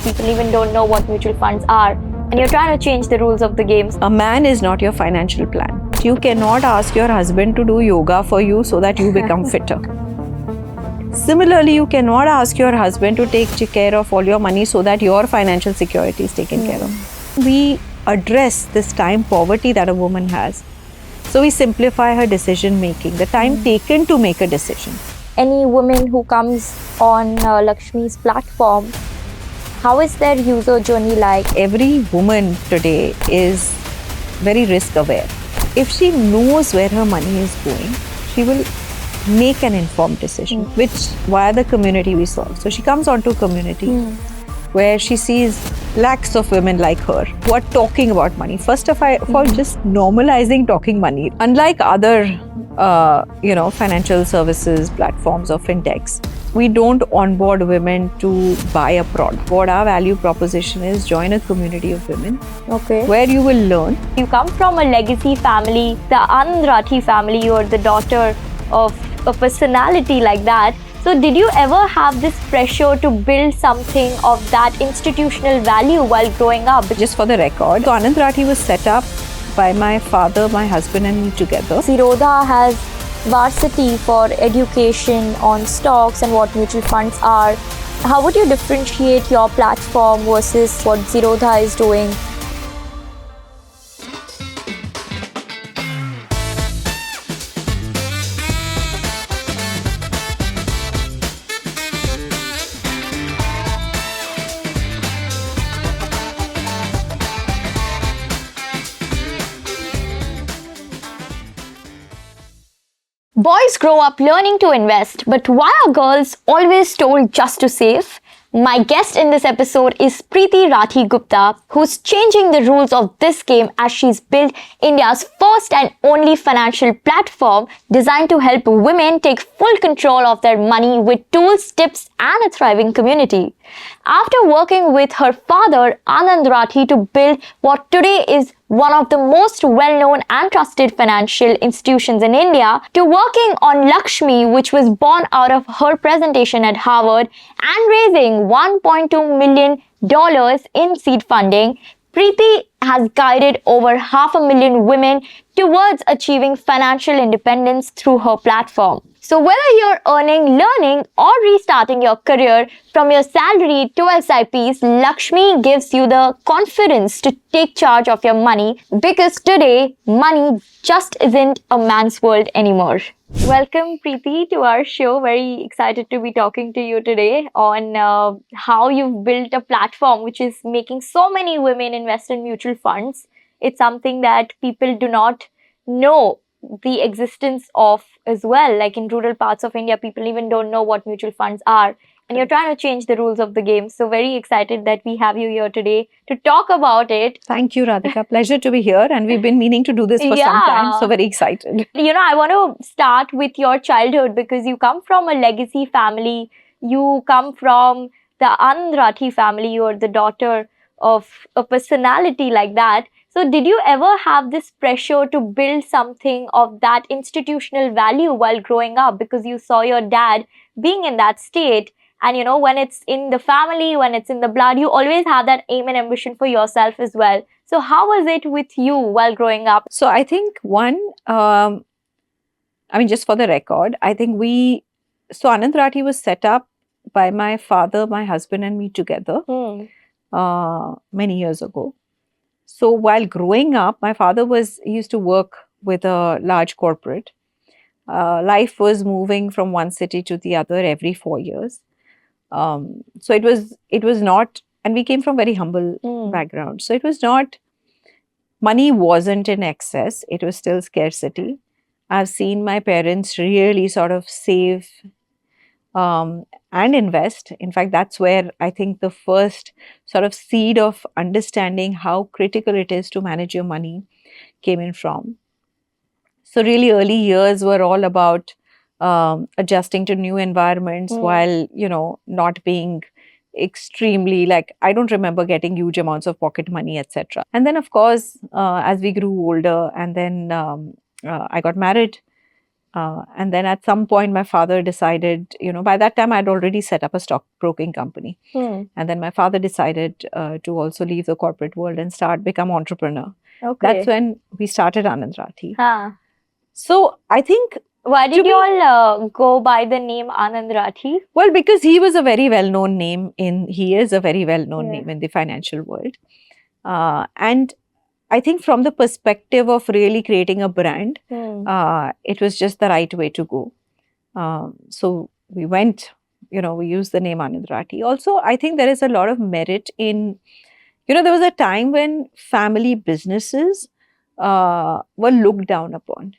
people even don't know what mutual funds are, and you're trying to change the rules of the game. A man is not your financial plan. You cannot ask your husband to do yoga for you so that you become fitter. Similarly, you cannot ask your husband to take care of all your money so that your financial security is taken care of. We address this time poverty that a woman has. So we simplify her decision making, the time taken to make a decision. Any woman who comes on Lakshmi's platform, how is their user journey like? Every woman today is very risk aware. If she knows where her money is going, she will make an informed decision, which via the community we solve. So she comes onto a community where she sees lakhs of women like her who are talking about money. First of all, just normalizing talking money. Unlike other, financial services platforms or fintechs, we don't onboard women to buy a product. What our value proposition is, join a community of women where you will learn. You come from a legacy family, the Anand Rathi family, you're the daughter of a personality like that. So did you ever have this pressure to build something of that institutional value while growing up? Just for the record, so Anand Rathi was set up by my father, my husband and me together. Zerodha has varsity for education on stocks and what mutual funds are. How would you differentiate your platform versus what Zerodha is doing? Boys grow up learning to invest, but why are girls always told just to save? My guest in this episode is Priti Rathi Gupta, who's changing the rules of this game as she's built India's first and only financial platform designed to help women take full control of their money with tools, tips, and a thriving community. After working with her father, Anand Rathi, to build what today is one of the most well-known and trusted financial institutions in India, to working on Lakshmi, which was born out of her presentation at Harvard, and raising $1.2 million in seed funding, Preeti has guided over 500,000 women towards achieving financial independence through her platform. So whether you're earning, learning, or restarting your career from your salary to SIPs, Lakshmi gives you the confidence to take charge of your money, because today, money just isn't a man's world anymore. Welcome, Preeti, to our show. Very excited to be talking to you today on how you've built a platform which is making so many women invest in mutual funds. It's something that people do not know the existence of as well. Like in rural parts of India, people even don't know what mutual funds are. And you're trying to change the rules of the game. So very excited that we have you here today to talk about it. Thank you, Radhika. Pleasure to be here. And we've been meaning to do this for some time. So very excited. I want to start with your childhood, because you come from a legacy family. You come from the Anand Rathi family. You're the daughter of a personality like that. So did you ever have this pressure to build something of that institutional value while growing up, because you saw your dad being in that state? And when it's in the family, when it's in the blood, you always have that aim and ambition for yourself as well. So how was it with you while growing up? So I think just for the record, I think so Anand Rathi was set up by my father, my husband and me together many years ago. So while growing up, my father used to work with a large corporate. Life was moving from one city to the other every 4 years. So it was not, and we came from very humble background. So it was not, money wasn't in excess. It was still scarcity. I've seen my parents really sort of save and invest. In fact, that's where I think the first sort of seed of understanding how critical it is to manage your money came in from. So really early years were all about adjusting to new environments while, not being extremely, like, I don't remember getting huge amounts of pocket money, etc. And then, of course, as we grew older and then I got married, And then at some point, my father decided, by that time, I'd already set up a stockbroking company. And then my father decided to also leave the corporate world and become entrepreneur. Okay. That's when we started Anand Rathi. Huh. So I think, why did you all go by the name Anand Rathi? Well, because he was a very well-known name he is a very well-known name in the financial world. And I think from the perspective of really creating a brand, it was just the right way to go. So we went, we used the name Anand Rathi. Also, I think there is a lot of merit in, there was a time when family businesses were looked down upon.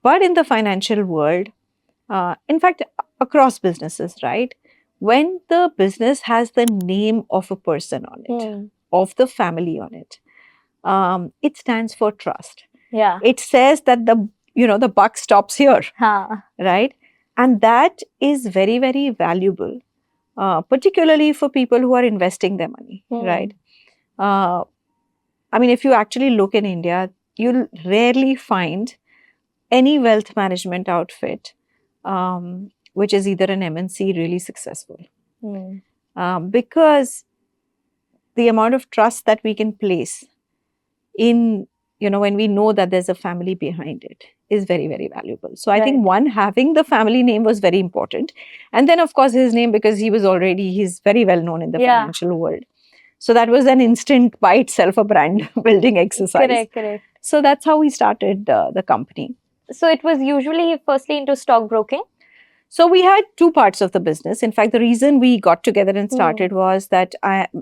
But in the financial world, in fact, across businesses, right? When the business has the name of a person on it, of the family on it, it stands for trust. Yeah. It says that the buck stops here, right? And that is very, very valuable, particularly for people who are investing their money, right? I mean, if you actually look in India, you'll rarely find any wealth management outfit which is either an MNC really successful. Because the amount of trust that we can place in, when we know that there's a family behind it is very, very valuable. So I think having the family name was very important. And then of course his name, because he's very well known in the financial world. So that was an instant by itself a brand building exercise. Correct. So that's how we started the company. So it was usually firstly into stockbroking? So we had two parts of the business. In fact, the reason we got together and started was that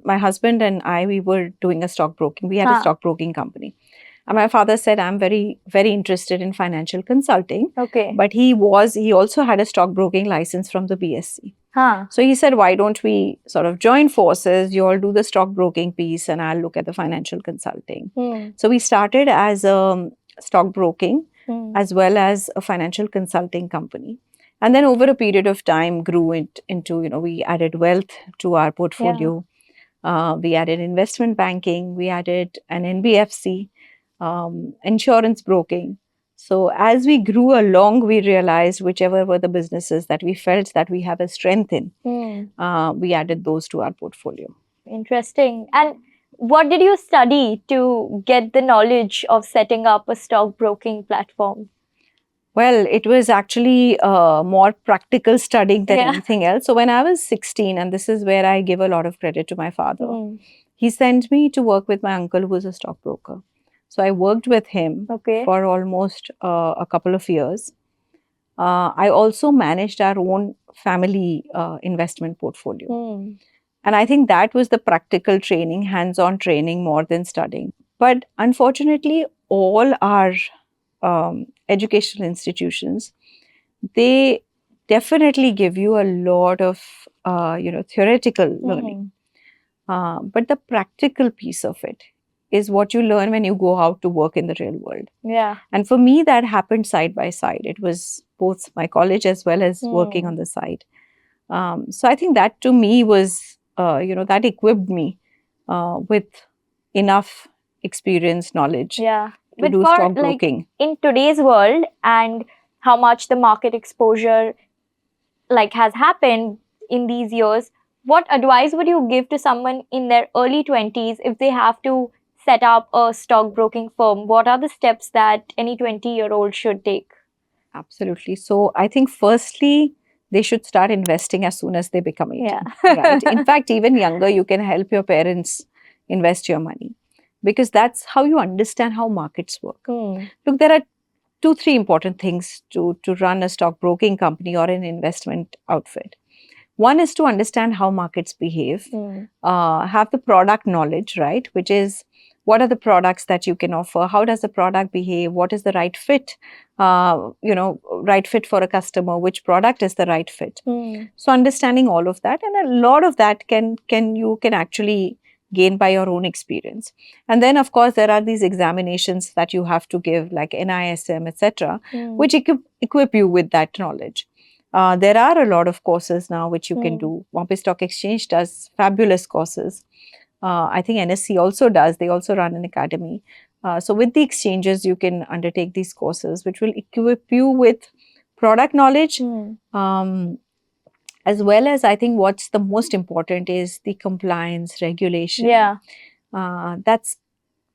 my husband and I, we were doing a stockbroking. We had a stockbroking company. And my father said, I'm very, very interested in financial consulting. Okay. But he also had a stockbroking license from the BSc. So he said, why don't we sort of join forces? You all do the stockbroking piece and I'll look at the financial consulting. So we started as a stockbroking as well as a financial consulting company. And then over a period of time grew it into, we added wealth to our portfolio. We added investment banking. We added an NBFC, insurance broking. So as we grew along, we realized whichever were the businesses that we felt that we have a strength in, we added those to our portfolio. Interesting. And what did you study to get the knowledge of setting up a stockbroking platform? Well, it was actually more practical studying than anything else. So when I was 16, and this is where I give a lot of credit to my father, he sent me to work with my uncle who was a stockbroker. So I worked with him for almost a couple of years. I also managed our own family investment portfolio. And I think that was the practical training, hands-on training more than studying. But unfortunately, all our educational institutions, they definitely give you a lot of theoretical learning, but the practical piece of it is what you learn when you go out to work in the real world. And for me, that happened side by side. It was both my college as well as working on the side. So I think that to me was that equipped me with enough experience, knowledge to do stockbroking. Like, in today's world and how much the market exposure has happened in these years, what advice would you give to someone in their early 20s if they have to set up a stockbroking firm? What are the steps that any 20-year-old should take? Absolutely. So I think firstly, they should start investing as soon as they become 18. Right? In fact, even younger, you can help your parents invest your money, because that's how you understand how markets work. Look, there are 2-3 important things to run a stockbroking company or an investment outfit. One is to understand how markets behave, have the product knowledge, right? Which is, what are the products that you can offer? How does the product behave? What is the right fit? Right fit for a customer? Which product is the right fit? So understanding all of that, and a lot of that you can actually gain by your own experience. And then, of course, there are these examinations that you have to give, like NISM, etc., which equip you with that knowledge. There are a lot of courses now which you can do. Bombay Stock Exchange does fabulous courses. I think NSC also does. They also run an academy. So with the exchanges, you can undertake these courses, which will equip you with product knowledge, as well as, I think what's the most important is the compliance regulation. Yeah. That's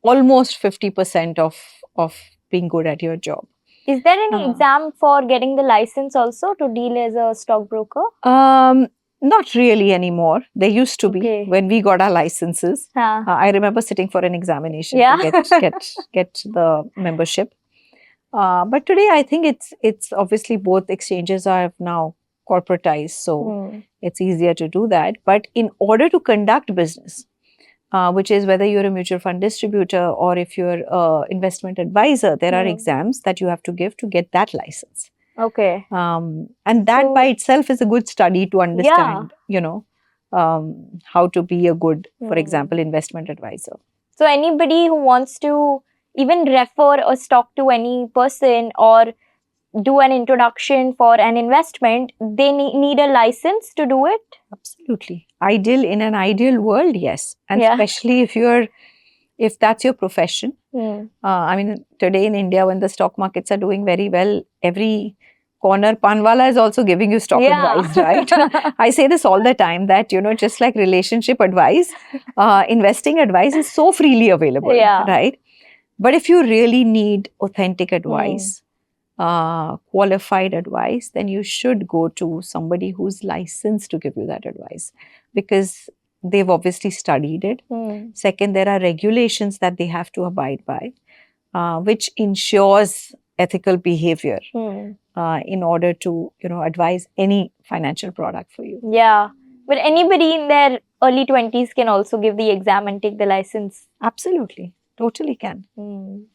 almost 50% of being good at your job. Is there any Uh-huh. exam for getting the license also to deal as a stockbroker? Not really anymore. There used to be Okay. when we got our licenses. Huh. I remember sitting for an examination Yeah. to get the membership. But today, I think it's obviously both exchanges are now corporatized, so it's easier to do that. But in order to conduct business, which is whether you're a mutual fund distributor or if you're an investment advisor, there are exams that you have to give to get that license. Okay. And that by itself is a good study to understand, how to be a good, for example, investment advisor. So anybody who wants to even refer a stock to any person or do an introduction for an investment, they need a license to do it? Absolutely. In an ideal world, yes. And Yeah. especially if that's your profession. I mean, today in India, when the stock markets are doing very well, every corner panwala is also giving you stock advice, right? I say this all the time that, just like relationship advice, investing advice is so freely available, right? But if you really need authentic advice, qualified advice, then you should go to somebody who's licensed to give you that advice, because they've obviously studied it. Second, there are regulations that they have to abide by, which ensures ethical behavior in order to, advise any financial product for you. Yeah. But anybody in their early 20s can also give the exam and take the license. Absolutely. Totally can.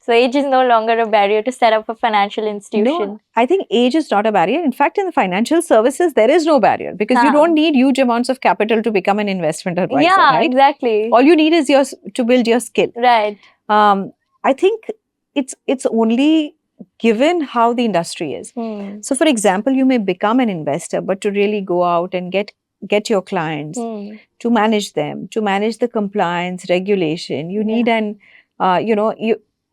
So age is no longer a barrier to set up a financial institution. No, I think age is not a barrier. In fact, in the financial services, there is no barrier because you don't need huge amounts of capital to become an investment advisor. Yeah, right? Exactly. All you need is to build your skill. Right. I think it's only given how the industry is. So, for example, you may become an investor, but to really go out and get your clients, to manage them, to manage the compliance, regulation, you need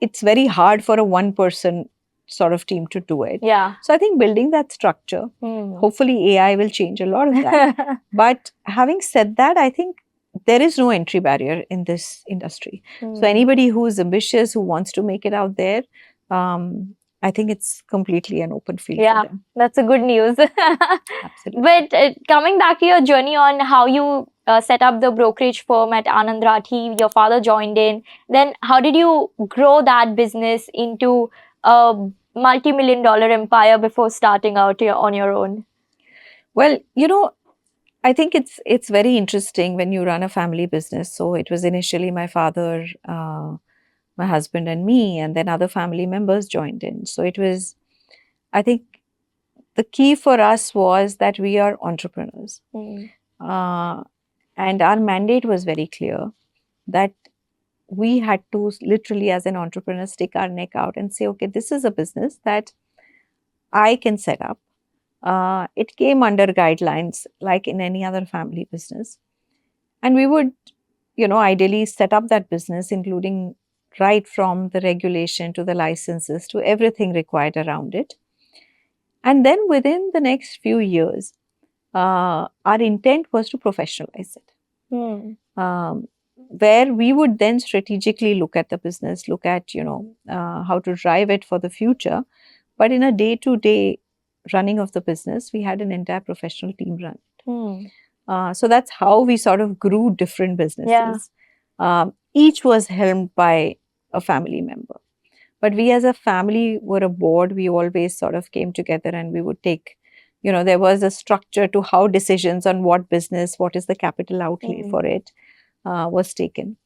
it's very hard for a one-person sort of team to do it. Yeah. So I think building that structure, hopefully AI will change a lot of that. But having said that, I think there is no entry barrier in this industry. So anybody who is ambitious, who wants to make it out there, I think it's completely an open field for them. That's a good news. Absolutely. But coming back to your journey on how you set up the brokerage firm at Anand Rathi, your father joined in. Then how did you grow that business into a multi-million-dollar empire before starting out on your own? Well, I think it's very interesting when you run a family business. So it was initially my father, my husband and me, and then other family members joined in. So it was, I think the key for us was that we are entrepreneurs. And our mandate was very clear that we had to literally, as an entrepreneur, stick our neck out and say, okay, this is a business that I can set up. It came under guidelines like in any other family business. And we would, ideally set up that business, including right from the regulation to the licenses to everything required around it. And then within the next few years, our intent was to professionalize it. Where we would then strategically look at the business, look at, how to drive it for the future. But in a day-to-day running of the business, we had an entire professional team run it. So that's how we sort of grew different businesses. Each was helmed by a family member. But we as a family were a board. We always sort of came together and we would take, there was a structure to how decisions on what business, what is the capital outlay for it was taken.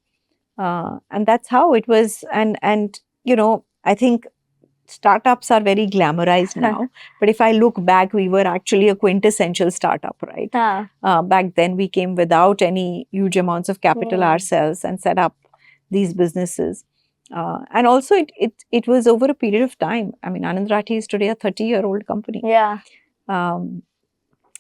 And that's how it was. And I think startups are very glamorized now. But if I look back, we were actually a quintessential startup, right? Back then, we came without any huge amounts of capital ourselves and set up these businesses. And also, it was over a period of time. I mean, Anand Rathi is today a 30-year-old company.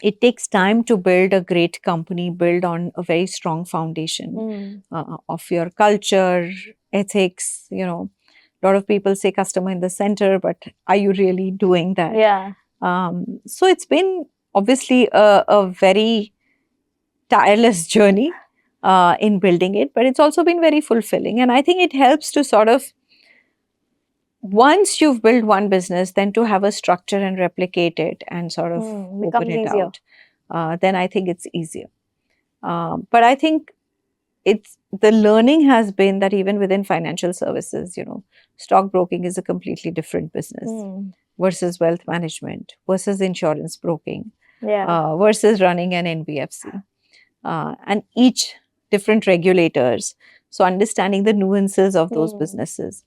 It takes time to build a great company, build on a very strong foundation of your culture, ethics, A lot of people say customer in the center, but are you really doing that? Yeah. So it's been obviously a very tireless journey in building it, but it's also been very fulfilling. And I think it helps to sort of, once you've built one business, then to have a structure and replicate it and sort of open Becomes it easier. out. Then I think it's easier. But I think the learning has been that even within financial services, stockbroking is a completely different business versus wealth management versus insurance broking Yeah. versus running an NBFC, and each different regulators. So understanding the nuances of those businesses,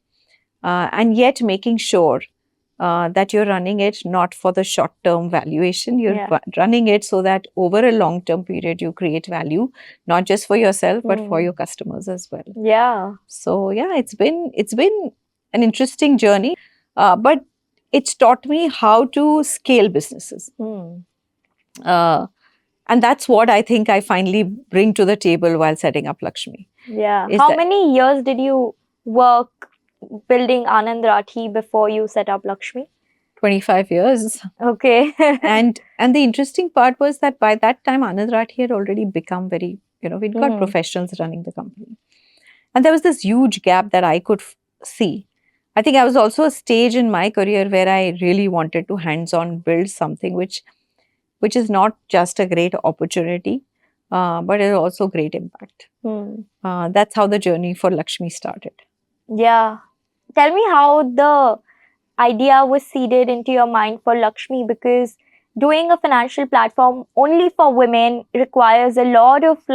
and yet making sure that you're running it not for the short-term valuation. You're running it so that over a long-term period, you create value, not just for yourself, but for your customers as well. Yeah. So yeah, it's been an interesting journey, but it's taught me how to scale businesses. And that's what I think I finally bring to the table while setting up Lakshmi. Yeah. How many years did you work building Anand Rathi before you set up Lakshmi? 25 years. Okay. and the interesting part was that by that time, Anand Rathi had already become very, we'd got professionals running the company. And there was this huge gap that I could see. I think I was also a stage in my career where I really wanted to hands-on build something which is not just a great opportunity, but is also great impact. That's how the journey for Lakshmi started. Yeah. Tell me how the idea was seeded into your mind for Lakshmi, because doing a financial platform only for women requires a lot of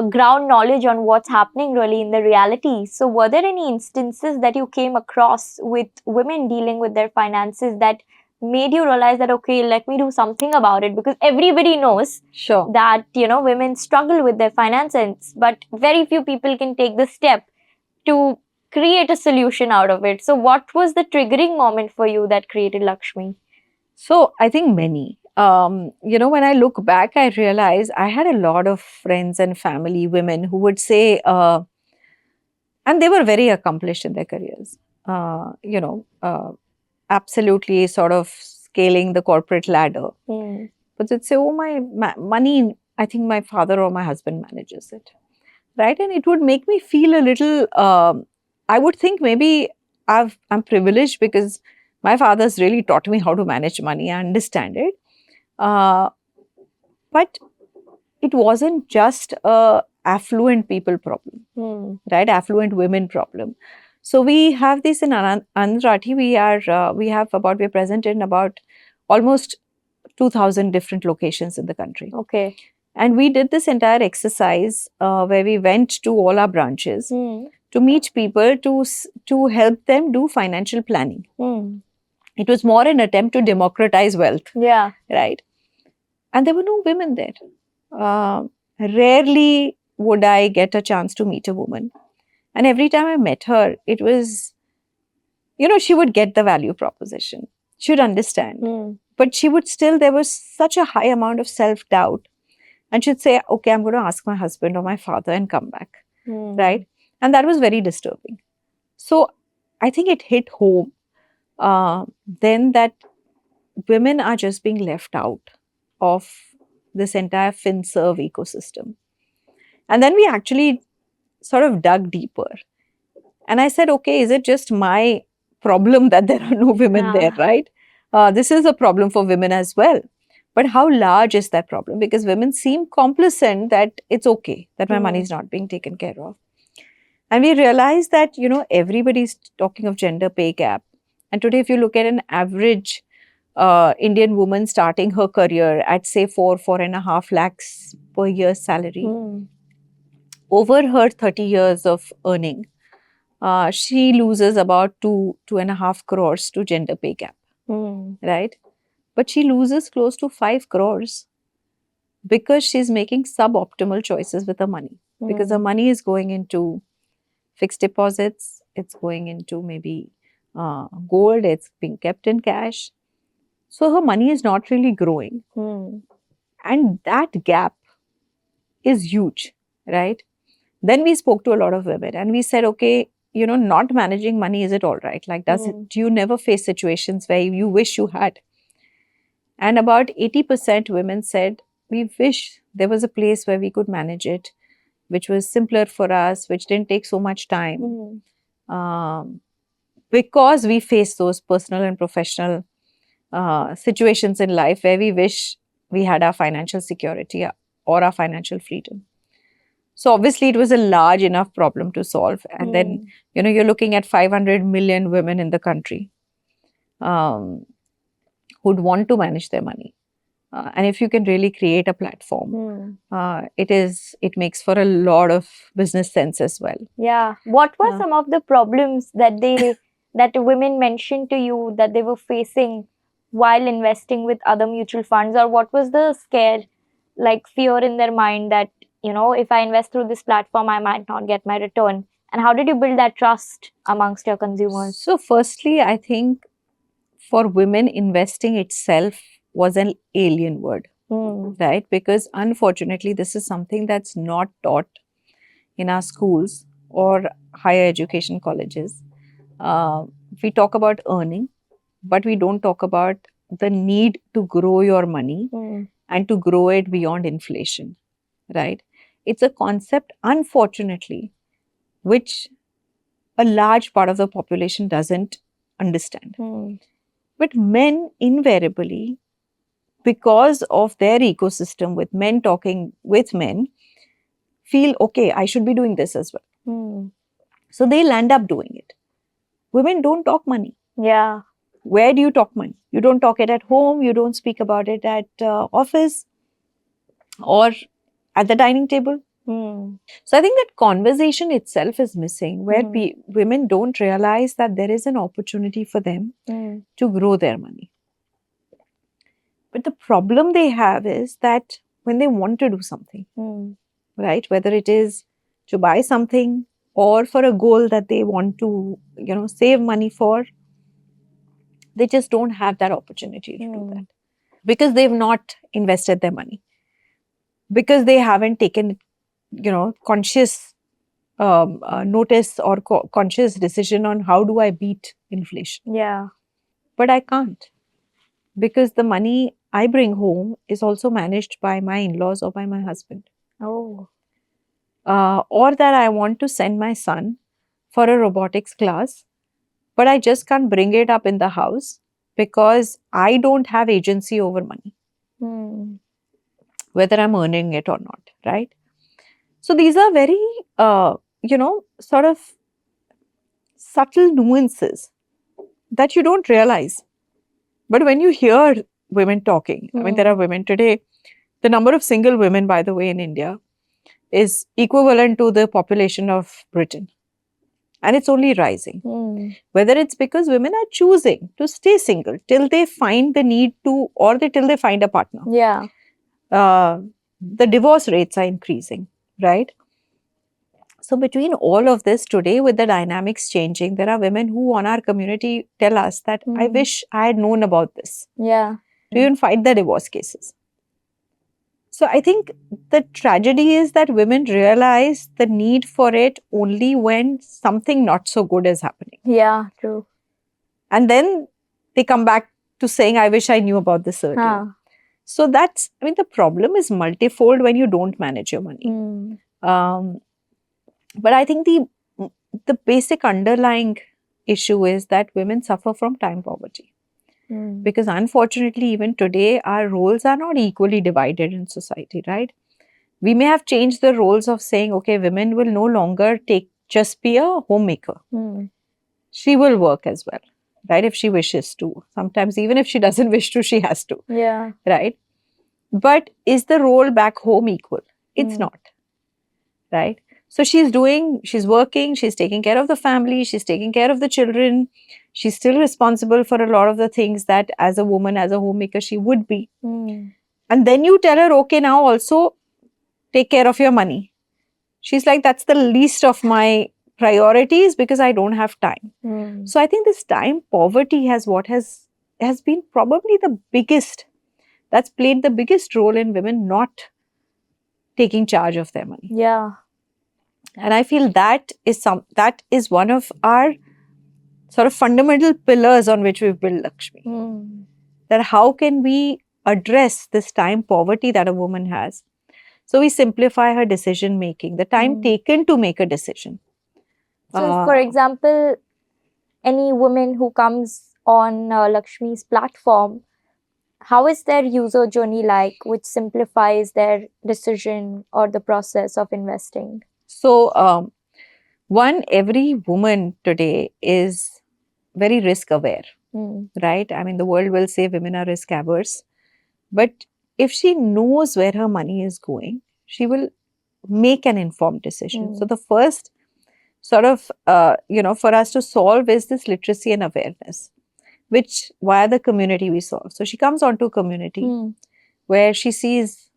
ground knowledge on what's happening really in the reality. So were there any instances that you came across with women dealing with their finances that made you realize that, okay, let me do something about it? Because everybody knows that, women struggle with their finances, but very few people can take the step to create a solution out of it. So what was the triggering moment for you that created Lakshmi? So I think many. When I look back, I realize I had a lot of friends and family women who would say, and they were very accomplished in their careers, absolutely sort of scaling the corporate ladder. But they'd say, oh, my money, I think my father or my husband manages it. Right. And it would make me feel a little, I would think maybe I'm privileged because my father's really taught me how to manage money. I understand it. But it wasn't just a affluent people problem, right? Affluent women problem. So we have this in Anand Rathi. We're present in about almost 2,000 different locations in the country. Okay. And we did this entire exercise where we went to all our branches to meet people to help them do financial planning. It was more an attempt to democratize wealth. Yeah. Right. And there were no women there. Rarely would I get a chance to meet a woman. And every time I met her, it was, she would get the value proposition. She would understand. But she would still, there was such a high amount of self-doubt. And she'd say, okay, I'm going to ask my husband or my father and come back. Right? And that was very disturbing. So I think it hit home then that women are just being left out of this entire FinServe ecosystem. And then we actually sort of dug deeper. And I said, okay, is it just my problem that there are no women there, right? This is a problem for women as well. But how large is that problem? Because women seem complacent that it's okay, that my money is not being taken care of. And we realized that, everybody's talking of gender pay gap. And today, if you look at an average Indian woman starting her career at, say, 4.5 lakhs per year salary, over her 30 years of earning, she loses about 2.5 crores to gender pay gap, right? But she loses close to 5 crores because she's making suboptimal choices with her money. Because her money is going into fixed deposits, it's going into maybe gold, it's being kept in cash. So her money is not really growing. And that gap is huge, right? Then we spoke to a lot of women and we said, okay, not managing money, is it all right? Like, do you never face situations where you wish you had? And about 80% women said, we wish there was a place where we could manage it, which was simpler for us, which didn't take so much time. Because we face those personal and professional situations in life where we wish we had our financial security or our financial freedom. So obviously it was a large enough problem to solve. And then, you're looking at 500 million women in the country who'd want to manage their money. And if you can really create a platform, it makes for a lot of business sense as well. Yeah. What were some of the problems that that women mentioned to you that they were facing while investing with other mutual funds, or what was the scare, like fear in their mind that, if I invest through this platform, I might not get my return? And how did you build that trust amongst your consumers? So firstly, I think for women, investing itself was an alien word, right? Because unfortunately, this is something that's not taught in our schools or higher education colleges. We talk about earning, but we don't talk about the need to grow your money and to grow it beyond inflation, right? It's a concept, unfortunately, which a large part of the population doesn't understand. But men invariably, because of their ecosystem with men talking with men, feel, okay, I should be doing this as well. So they'll end up doing it. Women don't talk money. Yeah. Where do you talk money? You don't talk it at home. You don't speak about it at office or at the dining table. So I think that conversation itself is missing, where women don't realize that there is an opportunity for them to grow their money. But the problem they have is that when they want to do something, right, whether it is to buy something or for a goal that they want to, save money for, they just don't have that opportunity to do that because they've not invested their money, because they haven't taken, conscious notice or conscious decision on how do I beat inflation. Yeah. But I can't, because the money I bring home is also managed by my in-laws or by my husband. Oh. Or that I want to send my son for a robotics class, but I just can't bring it up in the house because I don't have agency over money, whether I'm earning it or not, right? So these are very, sort of subtle nuances that you don't realize. But when you hear women talking, I mean, there are women today, the number of single women, by the way, in India is equivalent to the population of Britain. And it's only rising. Whether it's because women are choosing to stay single till they find the need to, or till they find a partner. Yeah. The divorce rates are increasing, right? So between all of this today, with the dynamics changing, there are women who on our community tell us that I wish I had known about this. Yeah. To even fight the divorce cases. So I think the tragedy is that women realize the need for it only when something not so good is happening. Yeah, true. And then they come back to saying, I wish I knew about this earlier. So that's, I mean, the problem is multifold when you don't manage your money. But I think the basic underlying issue is that women suffer from time poverty. Because unfortunately, even today, our roles are not equally divided in society, right? We may have changed the roles of saying, okay, women will no longer just be a homemaker. She will work as well, right? If she wishes to. Work even if she doesn't wish to, she has to. Yeah. Right? But is the role back home equal? It's not. Right? So she's working, she's taking care of the family, she's taking care of the children. She's still responsible for a lot of the things that as a woman, as a homemaker, she would be. And then you tell her, okay, now also take care of your money. She's like, that's the least of my priorities because I don't have time. So I think this time poverty has been probably the biggest, that's played the biggest role in women not taking charge of their money. Yeah. And I feel that is one of our sort of fundamental pillars on which we've built Lakshmi. That how can we address this time poverty that a woman has? So we simplify her decision making, the time taken to make a decision. So, for example, any woman who comes on Lakshmi's platform, how is their user journey like, which simplifies their decision or the process of investing? So, every woman today is very risk aware, right? I mean, the world will say women are risk averse, but if she knows where her money is going, she will make an informed decision. So the first sort of, for us to solve is this literacy and awareness, which via the community we solve. So she comes onto a community where she sees,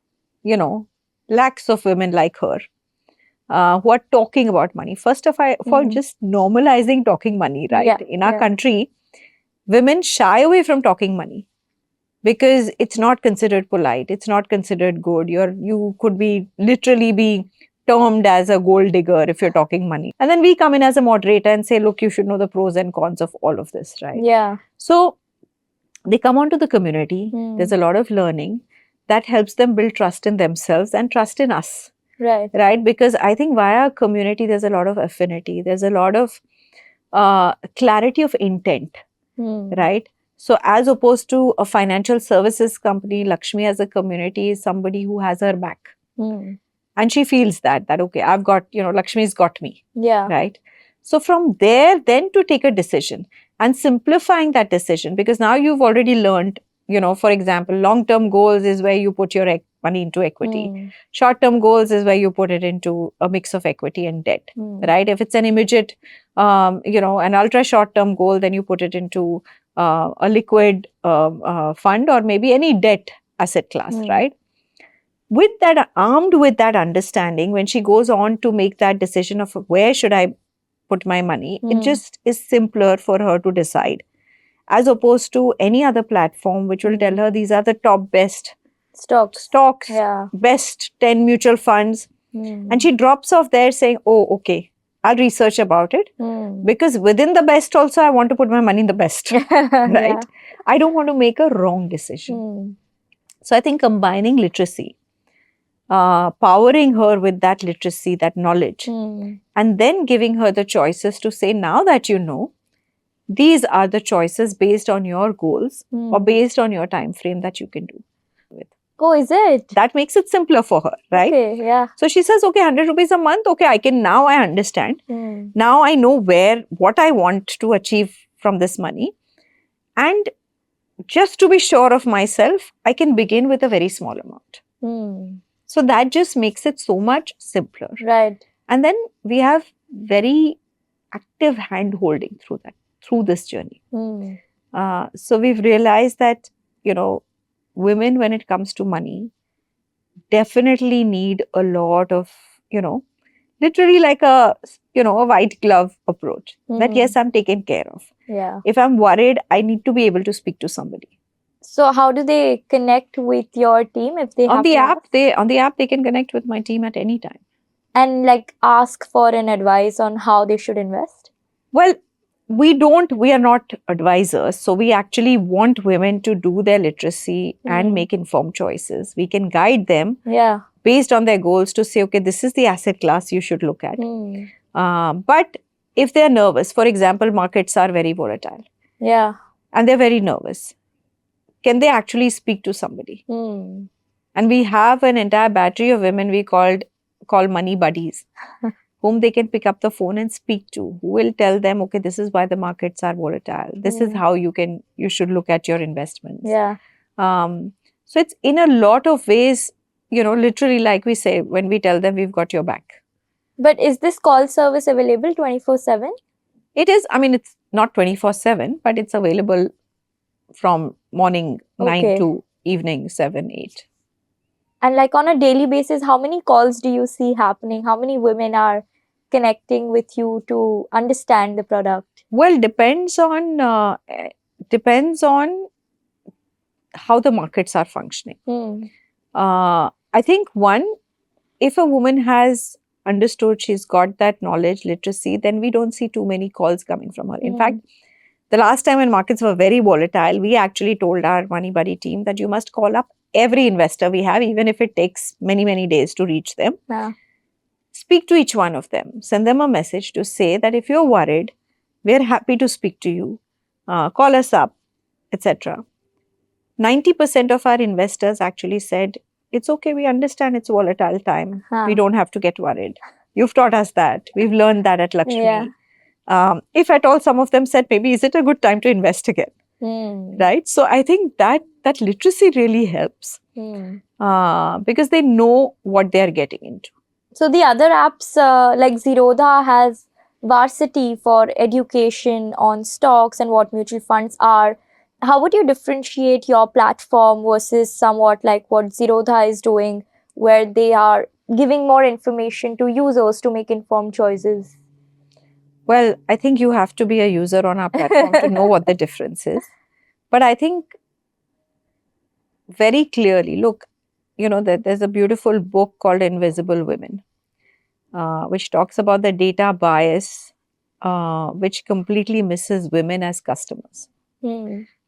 lakhs of women like her who are talking about money. First of all, just normalizing talking money, right? In our country, women shy away from talking money because it's not considered polite. It's not considered good. You could be literally be termed as a gold digger if you're talking money. And then we come in as a moderator and say, look, you should know the pros and cons of all of this, right? Yeah. So they come onto the community. There's a lot of learning that helps them build trust in themselves and trust in us. Right? Because I think via community, there's a lot of affinity. There's a lot of clarity of intent, right? So as opposed to a financial services company, Lakshmi as a community is somebody who has her back. And she feels that, okay, I've got, Lakshmi's got me. Yeah. Right? So from there, then to take a decision and simplifying that decision, because now you've already learned, for example, long-term goals is where you put your money into equity. Short-term goals is where you put it into a mix of equity and debt, right? If it's an immediate, an ultra short-term goal, then you put it into a liquid fund or maybe any debt asset class, right? With that, armed with that understanding, when she goes on to make that decision of where should I put my money, it just is simpler for her to decide, as opposed to any other platform which will tell her these are the top best stocks, best 10 mutual funds. And she drops off there saying, oh, okay, I'll research about it because within the best also I want to put my money in the best, right? I don't want to make a wrong decision. So I think combining literacy, powering her with that literacy, that knowledge, and then giving her the choices to say, now that you know, these are the choices based on your goals or based on your time frame that you can do. Oh, is it? That makes it simpler for her, right? Okay, yeah. So she says, okay, 100 rupees a month. Okay, I understand. Now I know what I want to achieve from this money. And just to be sure of myself, I can begin with a very small amount. So that just makes it so much simpler. Right. And then we have very active hand holding through this journey. So we've realized that, women, when it comes to money, definitely need a lot of, literally like a white glove approach. That yes, I'm taken care of. Yeah. If I'm worried, I need to be able to speak to somebody. So how do they connect with your team if they on have the to app? ask? On the app, they can connect with my team at any time. And like ask for an advice on how they should invest? Well, we are not advisors. So we actually want women to do their literacy and make informed choices. We can guide them based on their goals to say, okay, this is the asset class you should look at. But if they're nervous, for example, markets are very volatile. Yeah. And they're very nervous. Can they actually speak to somebody? And we have an entire battery of women we call money buddies, whom they can pick up the phone and speak to, who will tell them, okay, this is why the markets are volatile. This is how you should look at your investments. Yeah. So it's in a lot of ways, literally like we say, when we tell them we've got your back. But is this call service available 24/7? It is. I mean, it's not 24/7, but it's available from morning 9 to evening 7, 8. And like on a daily basis, how many calls do you see happening? How many women are connecting with you to understand the product? Well, depends on how the markets are functioning. I think if a woman has understood, she's got that knowledge, literacy, then we don't see too many calls coming from her. In fact, the last time when markets were very volatile, we actually told our Money Buddy team that you must call up every investor we have, even if it takes many, many days to reach them. Yeah. Speak to each one of them. Send them a message to say that if you're worried, we're happy to speak to you. Call us up, etc. 90% of our investors actually said, it's okay, we understand it's a volatile time. We don't have to get worried. You've taught us that. We've learned that at Lakshmi. Yeah. If at all, some of them said, maybe is it a good time to invest again? Right? So I think that literacy really helps because they know what they're getting into. So the other apps like Zerodha has Varsity for education on stocks and what mutual funds are. How would you differentiate your platform versus somewhat like what Zerodha is doing, where they are giving more information to users to make informed choices? Well, I think you have to be a user on our platform to know what the difference is. But I think very clearly, look, there's a beautiful book called Invisible Women, which talks about the data bias, which completely misses women as customers,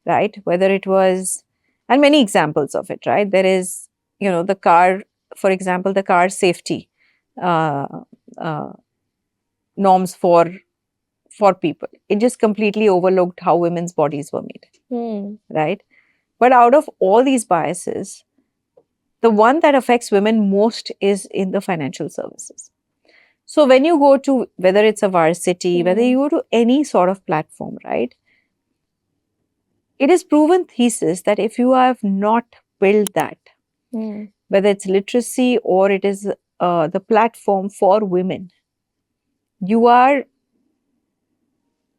right? Whether it was, and many examples of it, right? There is, the car, for example, the car safety norms for people. It just completely overlooked how women's bodies were made, right? But out of all these biases, the one that affects women most is in the financial services. So when you go to, whether it's a Varsity, whether you go to any sort of platform, right? It is proven thesis that if you have not built that, whether it's literacy or it is the platform for women, you are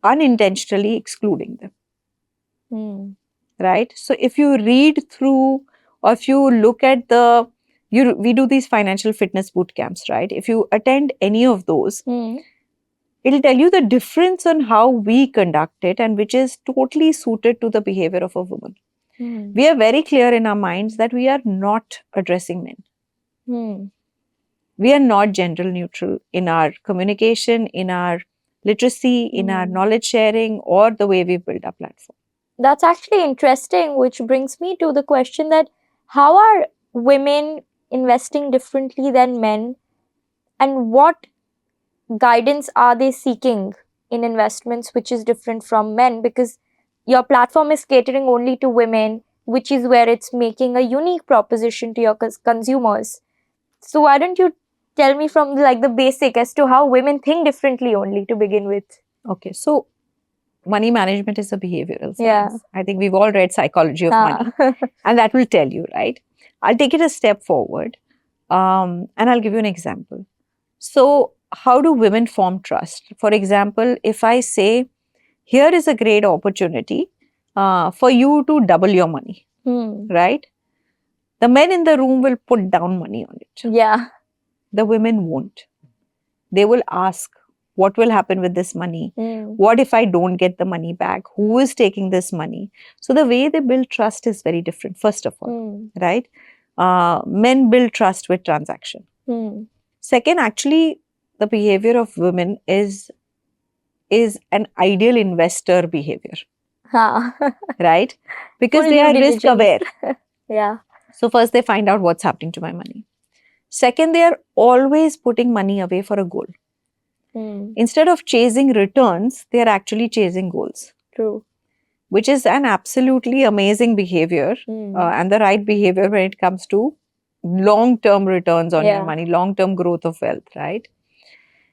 unintentionally excluding them. Right? So if you read through or if you look at we do these financial fitness boot camps, right? If you attend any of those, it'll tell you the difference on how we conduct it and which is totally suited to the behavior of a woman. We are very clear in our minds that we are not addressing men. We are not gender neutral in our communication, in our literacy, in our knowledge sharing, or the way we build our platform. That's actually interesting, which brings me to the question that how are women investing differently than men, and what guidance are they seeking in investments which is different from men? Because your platform is catering only to women, which is where it's making a unique proposition to your consumers. So why don't you tell me from like the basic as to how women think differently only to begin with? Okay, so money management is a behavioral science. Yeah. I think we've all read Psychology of Money and that will tell you, right? I'll take it a step forward and I'll give you an example. So how do women form trust? For example, if I say, here is a great opportunity for you to double your money, right? The men in the room will put down money on it. Yeah. The women won't. They will ask, what will happen with this money? What if I don't get the money back? Who is taking this money? So the way they build trust is very different, first of all, right? Men build trust with transaction. Second, actually, the behavior of women is an ideal investor behavior, right? Because they are risk aware. Yeah. So first they find out what's happening to my money. Second, they are always putting money away for a goal. Instead of chasing returns, they are actually chasing goals. True. Which is an absolutely amazing behavior and the right behavior when it comes to long-term returns on your money, long-term growth of wealth, right?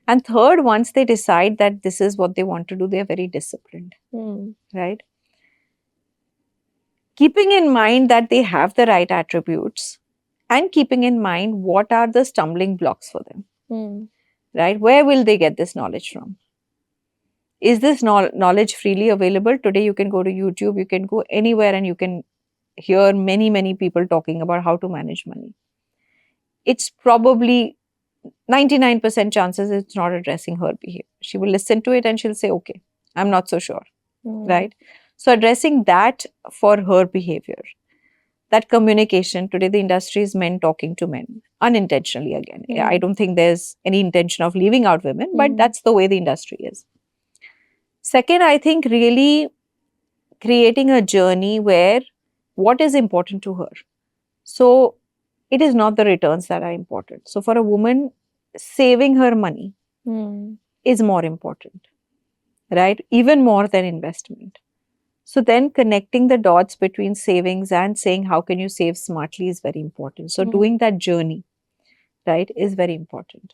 And third, once they decide that this is what they want to do, they are very disciplined, right? Keeping in mind that they have the right attributes and keeping in mind what are the stumbling blocks for them, right? Where will they get this knowledge from? Is this knowledge freely available? Today, you can go to YouTube, you can go anywhere and you can hear many, many people talking about how to manage money. It's probably 99% chances it's not addressing her behavior. She will listen to it and she'll say, okay, I'm not so sure, right? So addressing that for her behavior. that communication. Today, the industry is men talking to men unintentionally again. I don't think there's any intention of leaving out women, but that's the way the industry is. Second, I think really creating a journey where what is important to her. So, it is not the returns that are important. So, for a woman, saving her money is more important, right? Even more than investment. So then connecting the dots between savings and saying how can you save smartly is very important. So doing that journey, right, is very important.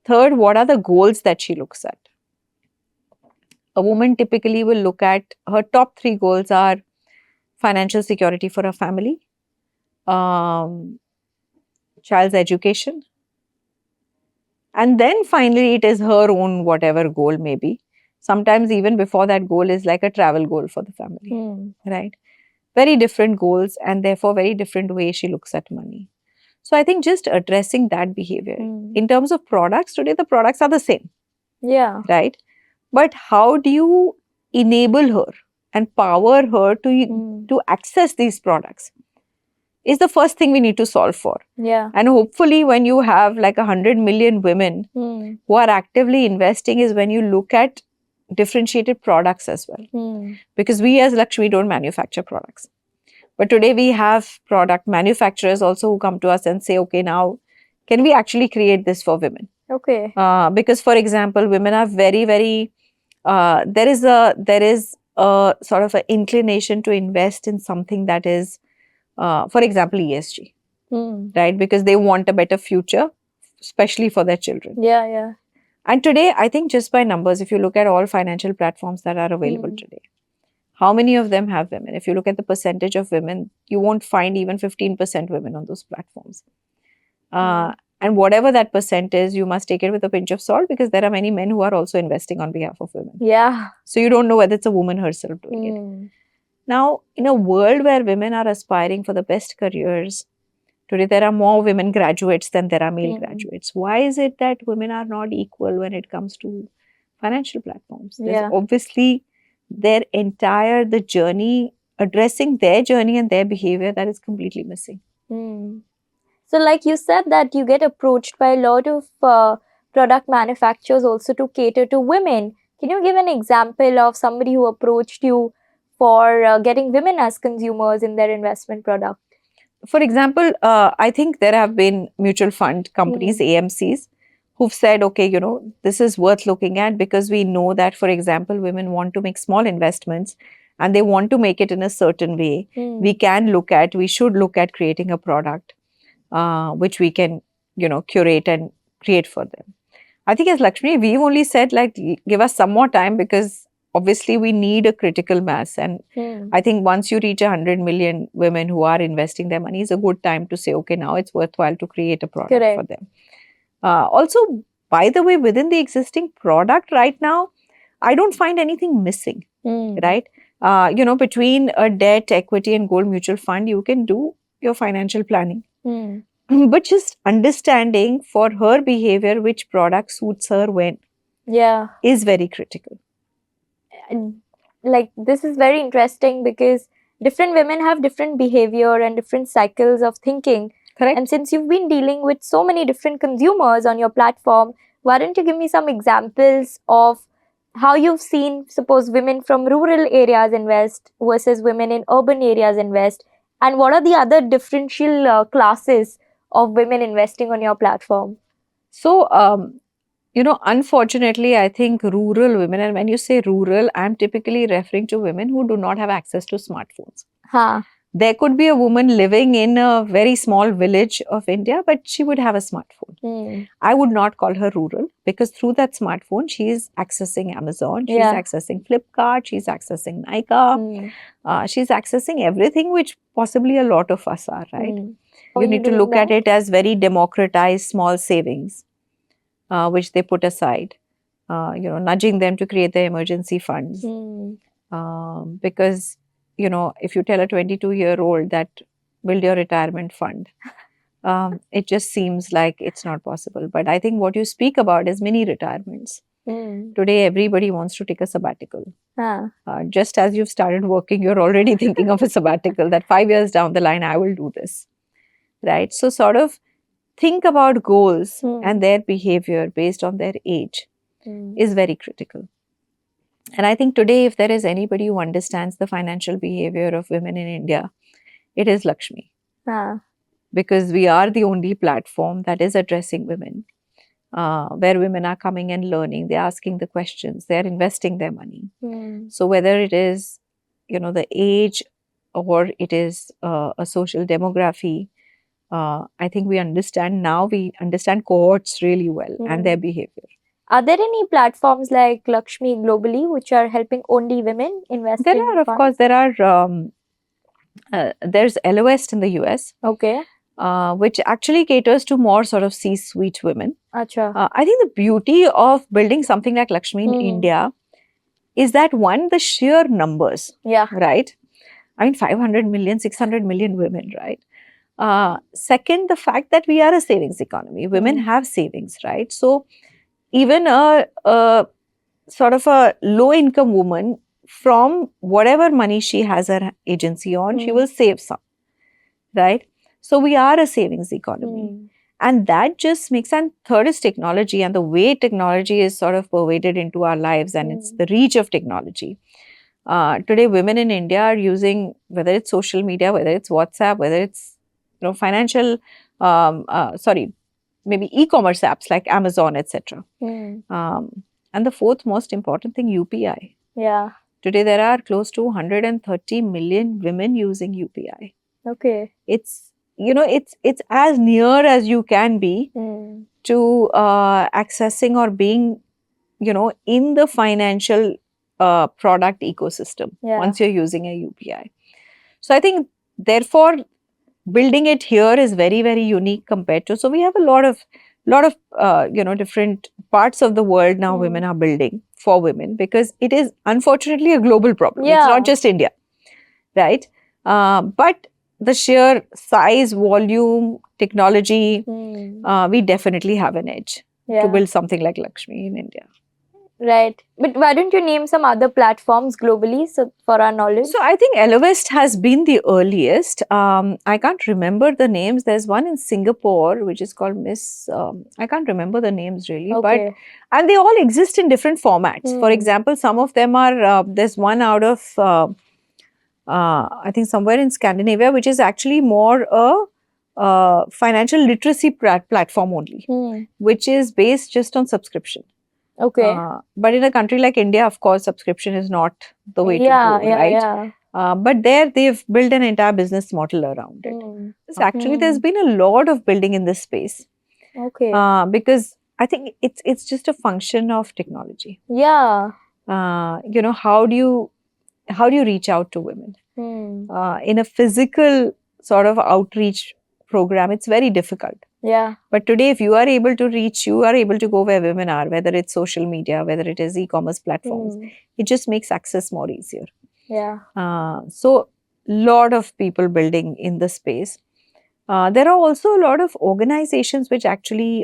Third, what are the goals that she looks at? A woman typically will look at her top 3 goals are financial security for her family, um, child's education, and then finally it is her own whatever goal may be. Sometimes even before that goal is like a travel goal for the family, right? Very different goals and therefore very different way she looks at money. So I think just addressing that behavior. In terms of products, today the products are the same, Yeah. right? But how do you enable her and power her to access these products is the first thing we need to solve for. Yeah. And hopefully when you have like 100 million women who are actively investing is when you look at differentiated products as well. Because we as Lakshmi don't manufacture products. But today we have product manufacturers also who come to us and say, okay, now can we actually create this for women? Okay. Because for example, women are very, there is a sort of an inclination to invest in something that is, for example, ESG, right? Because they want a better future, especially for their children. Yeah, yeah. And today, I think just by numbers, if you look at all financial platforms that are available today, how many of them have women? If you look at the percentage of women, you won't find even 15% women on those platforms. And whatever that percent is, you must take it with a pinch of salt because there are many men who are also investing on behalf of women. Yeah. So you don't know whether it's a woman herself doing it. Now, in a world where women are aspiring for the best careers, today there are more women graduates than there are male graduates. Why is it that women are not equal when it comes to financial platforms? There's obviously the journey, addressing their journey and their behavior that is completely missing. So like you said that you get approached by a lot of product manufacturers also to cater to women. Can you give an example of somebody who approached you for getting women as consumers in their investment product? For example, I think there have been mutual fund companies, AMCs, who've said, okay, this is worth looking at because we know that, for example, women want to make small investments and they want to make it in a certain way. We should look at creating a product which we can, curate and create for them. I think as Lakshmi, we've only said like, give us some more time because obviously we need a critical mass. And I think once you reach 100 million women who are investing their money is a good time to say, okay, now it's worthwhile to create a product for them. Also, by the way, within the existing product right now, I don't find anything missing, right? Between a debt, equity and gold mutual fund, you can do your financial planning. But just understanding for her behavior which product suits her when is very critical. Like this is very interesting because different women have different behavior and different cycles of thinking. Correct. And since you've been dealing with so many different consumers on your platform, why don't you give me some examples of how you've seen, suppose, women from rural areas invest versus women in urban areas invest, and what are the other differential classes of women investing on your platform? So, unfortunately, I think rural women, and when you say rural, I'm typically referring to women who do not have access to smartphones. There could be a woman living in a very small village of India, but she would have a smartphone. I would not call her rural because through that smartphone, she is accessing Amazon, she's accessing Flipkart, she's accessing Nykaa, she's accessing everything which possibly a lot of us are, right? You need to look at it as very democratized small savings, which they put aside, nudging them to create their emergency funds. Because if you tell a 22-year-old that build your retirement fund, it just seems like it's not possible. But I think what you speak about is mini retirements. Today, everybody wants to take a sabbatical. Ah. Just as you've started working, you're already thinking of a sabbatical that 5 years down the line, I will do this. Right? So, sort of think about goals and their behavior based on their age is very critical. And I think today, if there is anybody who understands the financial behavior of women in India, it is Lakshmi. Ah. Because we are the only platform that is addressing women, where women are coming and learning, they're asking the questions, they're investing their money. So whether it is, the age or it is a social demography, I think we understand cohorts really well and their behavior. Are there any platforms like Lakshmi globally which are helping only women invest in There are, of funds? course, there's LOS in the US. Okay. Which actually caters to more sort of C-suite women. Acha. I think the beauty of building something like Lakshmi in India is that one, the sheer numbers, right? I mean, 500 million, 600 million women, right? Second, the fact that we are a savings economy. Women have savings, right? So even a sort of a low-income woman, from whatever money she has her agency on, she will save some, right? So we are a savings economy. And that just makes, and third is technology and the way technology is sort of pervaded into our lives, and it's the reach of technology. Today, women in India are using, whether it's social media, whether it's WhatsApp, whether it's financial, maybe e-commerce apps like Amazon, etc. And the fourth most important thing, UPI. Yeah. Today, there are close to 130 million women using UPI. Okay. It's it's as near as you can be to accessing or being in the financial product ecosystem once you're using a UPI. So I think therefore building it here is very, very unique compared to, so we have a lot of different parts of the world now women are building for women, because it is unfortunately a global problem. It's not just India, right? But the sheer size, volume, technology, we definitely have an edge to build something like Lakshmi in India. Right. But why don't you name some other platforms globally for our knowledge? So I think LOS has been the earliest. I can't remember the names. There's one in Singapore which is called Miss. I can't remember the names really, but and they all exist in different formats. For example, some of them are. There's one out of I think somewhere in Scandinavia, which is actually more a financial literacy platform only, which is based just on subscription. Okay. But in a country like India, of course, subscription is not the way to go, right? But there they've built an entire business model around it. Actually, there's been a lot of building in this space. Okay. Because I think it's just a function of technology. Yeah. How do you reach out to women? In a physical sort of outreach program, it's very difficult. Yeah. But today, if you are able to reach, you are able to go where women are, whether it's social media, whether it is e-commerce platforms. It just makes access more easier. Yeah. So, lot of people building in the space. There are also a lot of organizations which actually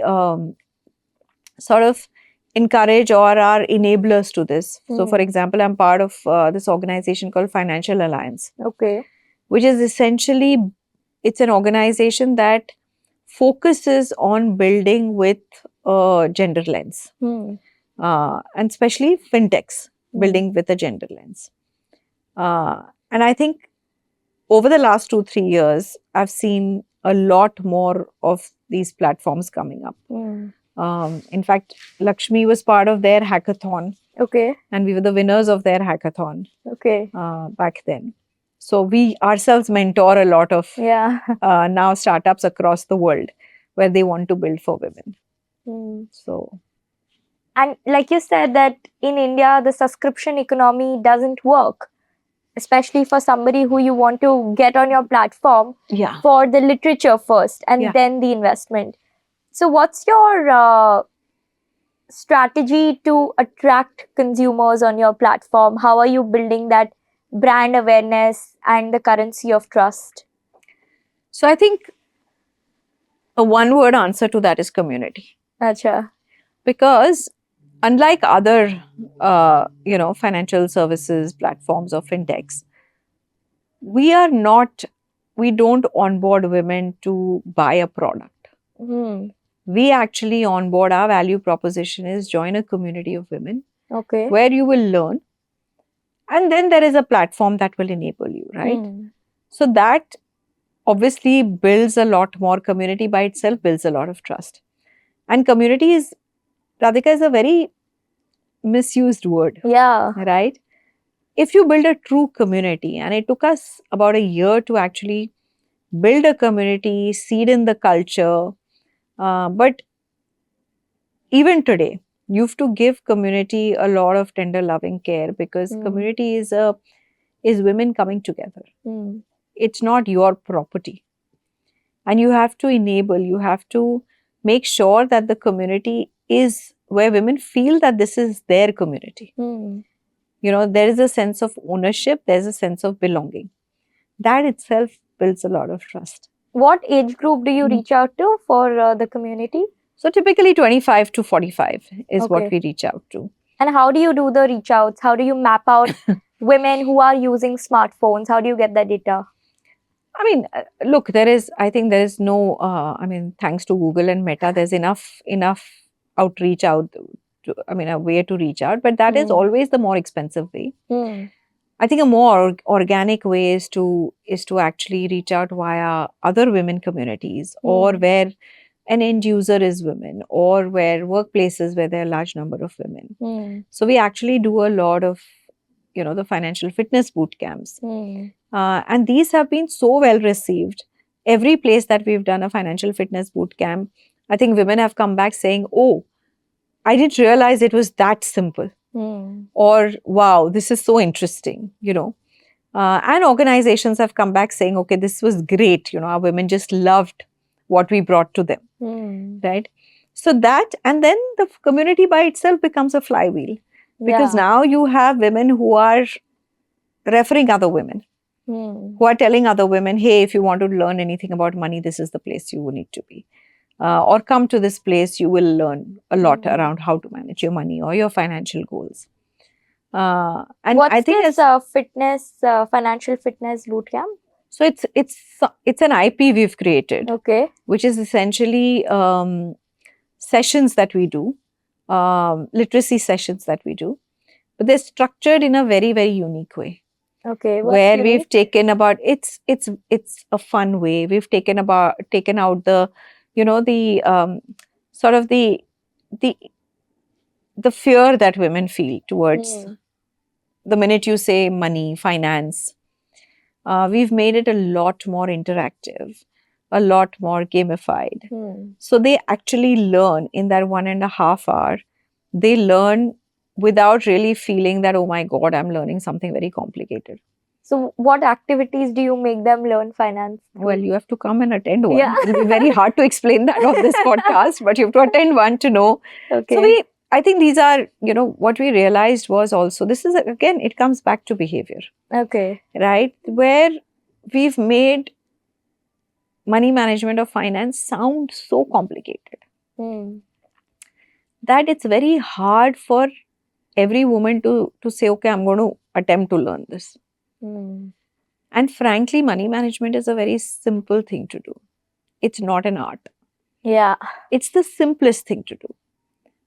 sort of encourage or are enablers to this. So, for example, I'm part of this organization called Financial Alliance. Okay. Which is essentially, it's an organization that focuses on building with a gender lens, and especially fintechs building with a gender lens. And I think over the last 2-3 years, I've seen a lot more of these platforms coming up. In fact, Lakshmi was part of their hackathon. Okay. And we were the winners of their hackathon. Okay. Back then. So we ourselves mentor a lot of now startups across the world where they want to build for women. So, and like you said that in India the subscription economy doesn't work, especially for somebody who you want to get on your platform for the literature first and then the investment. So what's your strategy to attract consumers on your platform? How are you building that brand awareness and the currency of trust? So I think a one-word answer to that is community. Acha. Because unlike other, financial services platforms or fintechs, we are not, we don't onboard women to buy a product. We actually onboard, our value proposition is join a community of women Okay. where you will learn, and then there is a platform that will enable you, right? So that obviously builds a lot more. Community by itself builds a lot of trust. And community is, Radhika, is a very misused word, Yeah. right? If you build a true community, and it took us about a year to actually build a community, seed in the culture, but even today, you have to give community a lot of tender loving care, because community is women coming together. It's not your property. And you have to enable, you have to make sure that the community is where women feel that this is their community. There is a sense of ownership, there's a sense of belonging. That itself builds a lot of trust. What age group do you reach out to for the community? So typically 25 to 45 is what Okay. we reach out to. And how do you do the reach outs? How do you map out women who are using smartphones? How do you get that data? I mean, look, I think there is no, thanks to Google and Meta, there's enough outreach out a way to reach out, but that is always the more expensive way. I think a more organic way is to actually reach out via other women communities, or where an end user is women, or where workplaces where there are a large number of women. So we actually do a lot of, the financial fitness bootcamps. And these have been so well received. Every place that we've done a financial fitness bootcamp, I think women have come back saying, oh, I didn't realize it was that simple. Or, wow, this is so interesting, and organizations have come back saying, okay, this was great. Our women just loved what we brought to them, right? So that, and then the community by itself becomes a flywheel, because now you have women who are referring other women, who are telling other women, hey, if you want to learn anything about money, this is the place you need to be. Or come to this place, you will learn a lot around how to manage your money or your financial goals. And what's I think this financial fitness bootcamp? So it's an IP we've created, Okay. which is essentially sessions that we do, literacy sessions that we do, but they're structured in a very, very unique way. Okay. Where we've taken about it's a fun way. We've taken out the, the sort of the fear that women feel towards the minute you say money, finance. We've made it a lot more interactive, a lot more gamified. So they actually learn in that 1.5 hour. They learn without really feeling that, oh my God, I'm learning something very complicated. So what activities do you make them learn finance? Well, you have to come and attend one. Yeah. It'll be very hard to explain that on this podcast, but you have to attend one to know. Okay. So I think these are, what we realized was also, this is, again, it comes back to behavior. Okay. Right? Where we've made money management or finance sound so complicated that it's very hard for every woman to say, okay, I'm going to attempt to learn this. And frankly, money management is a very simple thing to do. It's not an art. Yeah. It's the simplest thing to do.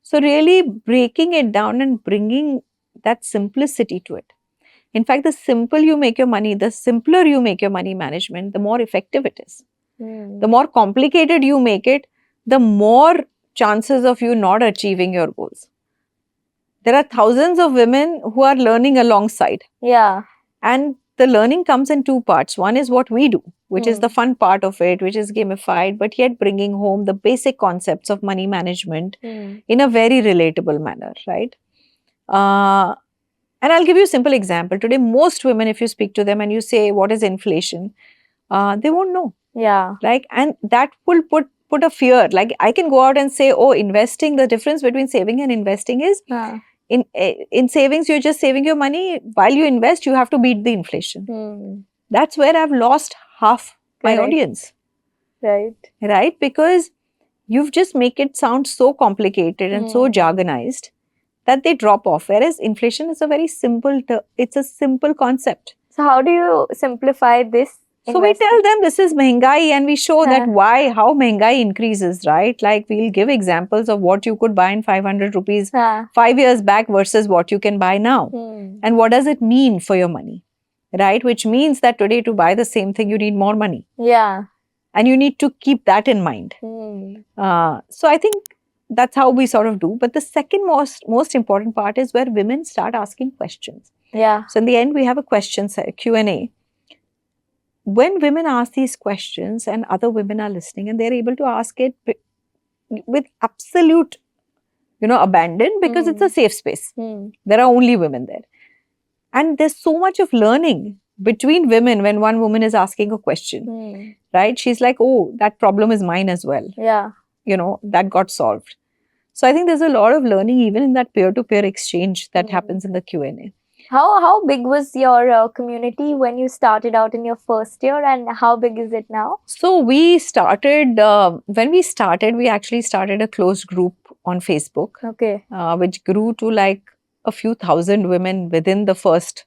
So really breaking it down and bringing that simplicity to it. In fact, the simpler you make your money management, the more effective it is. The more complicated you make it, the more chances of you not achieving your goals. There are thousands of women who are learning alongside. Yeah. And the learning comes in two parts. One is what we do, which is the fun part of it, which is gamified, but yet bringing home the basic concepts of money management in a very relatable manner, right? And I'll give you a simple example. Today, most women, if you speak to them and you say, what is inflation? They won't know. Yeah. Like, and that will put a fear. Like, I can go out and say, oh, investing, the difference between saving and investing is in savings, you're just saving your money. While you invest, you have to beat the inflation. That's where I've lost half my audience. Right? Because you've just make it sound so complicated and so jargonized that they drop off. Whereas inflation is a very simple, it's a simple concept. So how do you simplify this? So we tell them this is mehengai, and we show that how mehengai increases, right? Like we'll give examples of what you could buy in 500 rupees 5 years back versus what you can buy now. And what does it mean for your money, right? Which means that today to buy the same thing, you need more money. Yeah. And you need to keep that in mind. So I think that's how we sort of do. But the second most important part is where women start asking questions. Yeah. So in the end, we have a question Q&A. When women ask these questions and other women are listening and they're able to ask it with absolute, abandon, because it's a safe space. There are only women there. And there's so much of learning between women when one woman is asking a question, right? She's like, oh, that problem is mine as well. Yeah. That got solved. So I think there's a lot of learning even in that peer-to-peer exchange that happens in the Q&A. How big was your community when you started out in your first year, and how big is it now? So we started, we actually started a closed group on Facebook, okay, which grew to like a few thousand women within the first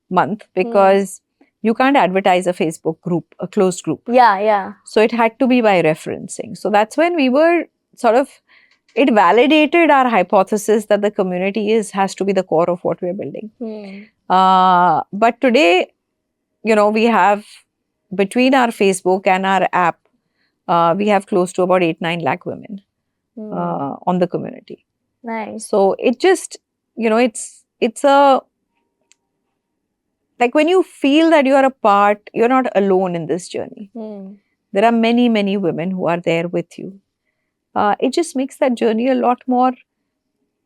month, because you can't advertise a Facebook group, a closed group. Yeah. So it had to be by referencing. So that's when we were it validated our hypothesis that the community has to be the core of what we're building. But today, we have, between our Facebook and our app, we have close to about 8-9 lakh women on the community. Nice. So it just, it's a, like when you feel that you are a part, you're not alone in this journey. There are many, many women who are there with you. It just makes that journey a lot more,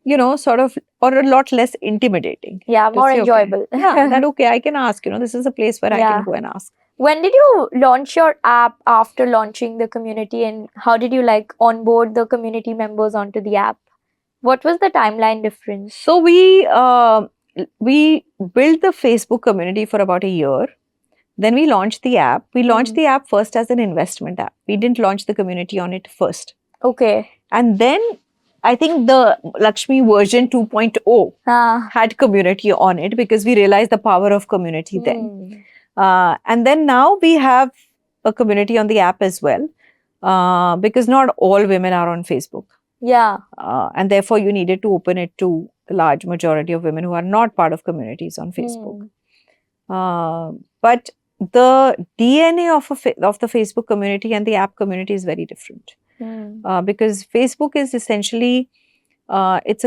or a lot less intimidating. Yeah, more enjoyable. Okay. Yeah, that okay, I can ask, this is a place where I can go and ask. When did you launch your app after launching the community, and how did you onboard the community members onto the app? What was the timeline difference? So we built the Facebook community for about a year. Then we launched the app. We launched the app first as an investment app. We didn't launch the community on it first. Okay. And then I think the Lakshmi version 2.0 had community on it, because we realized the power of community then. And then now we have a community on the app as well, because not all women are on Facebook. Yeah. And therefore you needed to open it to the large majority of women who are not part of communities on Facebook. But the DNA of the Facebook community and the app community is very different. Because Facebook is essentially, it's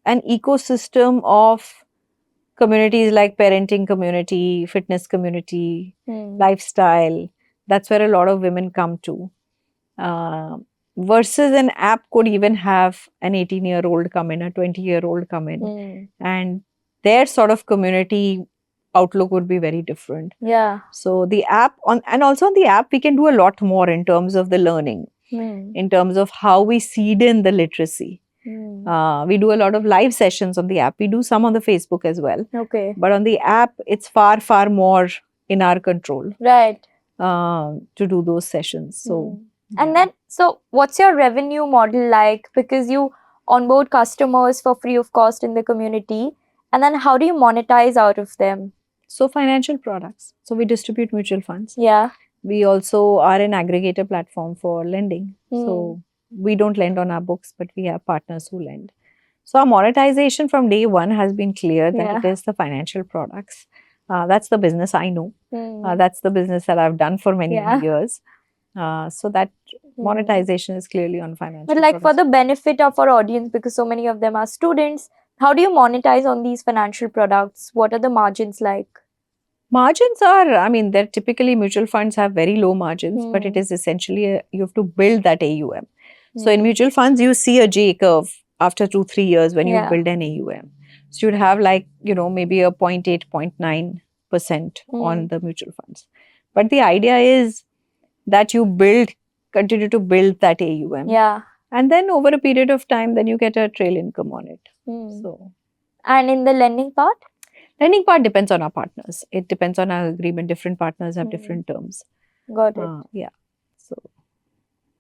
an ecosystem of communities like parenting community, fitness community, lifestyle. That's where a lot of women come to. Versus an app could even have an 18-year-old come in, a 20-year-old come in, and their sort of community outlook would be very different. Yeah. So the app and also on the app, we can do a lot more in terms of the learning, in terms of how we seed in the literacy. We do a lot of live sessions on the app. We do some on the Facebook as well. Okay. But on the app, it's far, far more in our control. Right. To do those sessions. So. And then, so what's your revenue model like? Because you onboard customers for free of cost in the community. And then how do you monetize out of them? So financial products. So we distribute mutual funds. Yeah. We also are an aggregator platform for lending. So we don't lend on our books, but we have partners who lend. So our monetization from day one has been clear that it is the financial products. That's the business I know. That's the business that I've done for many years. So that monetization is clearly on financial products. But for the benefit of our audience, because so many of them are students, how do you monetize on these financial products? What are the margins like? Margins are, they're typically, mutual funds have very low margins, but it is essentially, you have to build that AUM. So in mutual funds, you see a J curve after 2-3 years when you build an AUM. So you'd have maybe a 0.8, 0.9% on the mutual funds. But the idea is that you continue to build that AUM. Yeah. And then over a period of time, then you get a trail income on it. So. And in the lending part? Lending part depends on our partners. It depends on our agreement. Different partners have different terms. Got it. Yeah.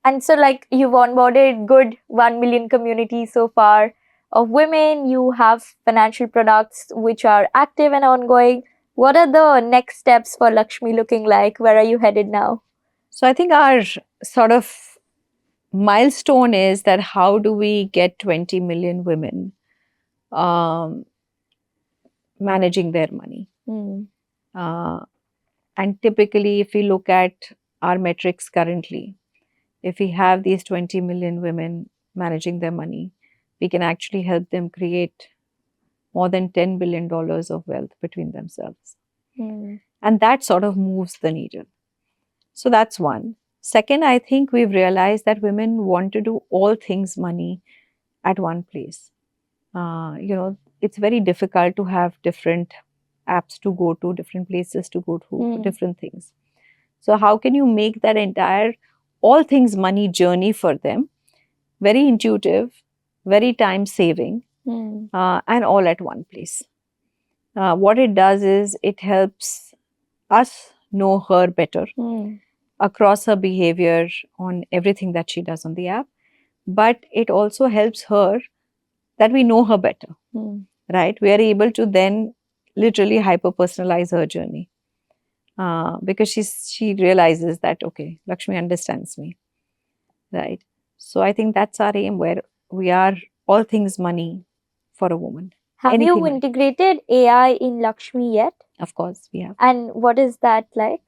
And so you've onboarded good 1 million community so far. of women. You have financial products which are active and ongoing. What are the next steps for Lakshmi looking like? Where are you headed now? So I think our sort of milestone is that how do we get 20 million women um, managing their money? Uh, and typically, if we look at our metrics currently, if we have these 20 million women managing their money, we can actually help them create more than $10 billion of wealth between themselves. And that sort of moves the needle. So that's one. Second, I think we've realized that women want to do all things money at one place. It's very difficult to have different apps to go to, different places to go to, different things. So how can you make that entire all things money journey for them very intuitive, very time saving, and all at one place? What it does is it helps us know her better across her behavior on everything that she does on the app, but it also helps her that we know her better, right? We are able to then literally hyper personalize her journey because she realizes that, okay, Lakshmi understands me, right? So I think that's our aim, where we are all things money for a woman. Have Anything you like- integrated AI in Lakshmi yet? Of course, we have. And what is that like?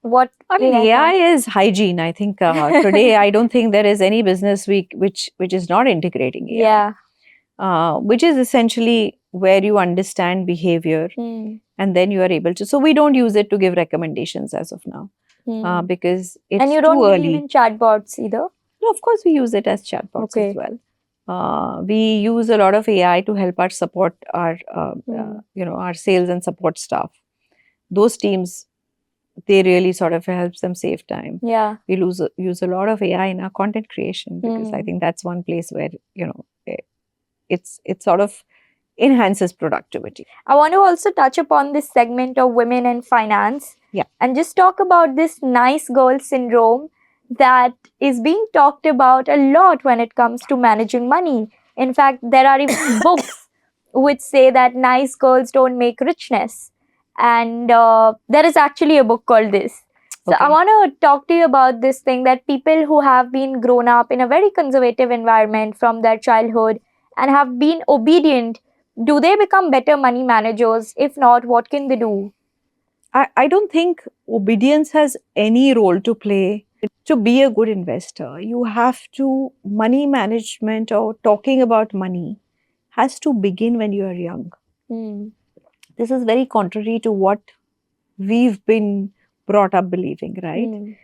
What I mean, AI is hygiene. I think today I don't think there is any business which is not integrating AI. Yeah. Which is essentially where you understand behavior and then you are able to. So we don't use it to give recommendations as of now because it's and you too don't early. believe in chatbots either? No, of course we use it as chatbots as well. We use a lot of AI to help us support our our sales and support staff. Those teams, they really sort of helps them save time. Yeah. We use a lot of AI in our content creation because I think that's one place where it's sort of enhances productivity. I want to also touch upon this segment of women and finance. Yeah. And just talk about this nice girl syndrome that is being talked about a lot when it comes to managing money. In fact, there are even books which say that nice girls don't make richness. And there is actually a book called this. So I want to talk to you about this thing, that people who have been grown up in a very conservative environment from their childhood and have been obedient, do they become better money managers? If not, what can they do? I don't think obedience has any role to play. To be a good investor, you have to, money management or talking about money has to begin when you are young. This is very contrary to what we've been brought up believing, right?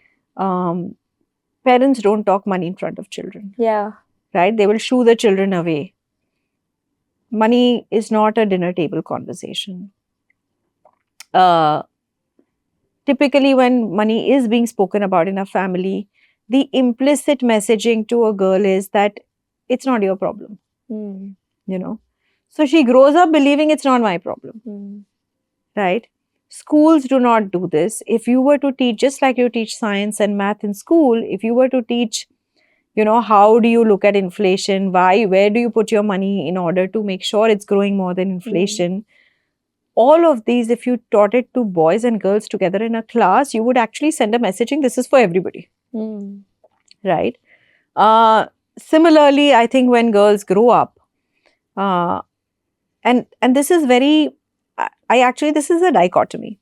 Parents don't talk money in front of children. Yeah. Right? They will shoo the children away. Money is not a dinner table conversation. Typically, when money is being spoken about in a family, the implicit messaging to a girl is that it's not your problem. So she grows up believing it's not my problem. Right? Schools do not do this. If you were to teach, just like you teach science and math in school, if you were to teach, how do you look at inflation? Where do you put your money in order to make sure it's growing more than inflation? All of these, if you taught it to boys and girls together in a class, you would actually send a messaging, this is for everybody. Right? Similarly, I think when girls grow up, and this is very, this is a dichotomy.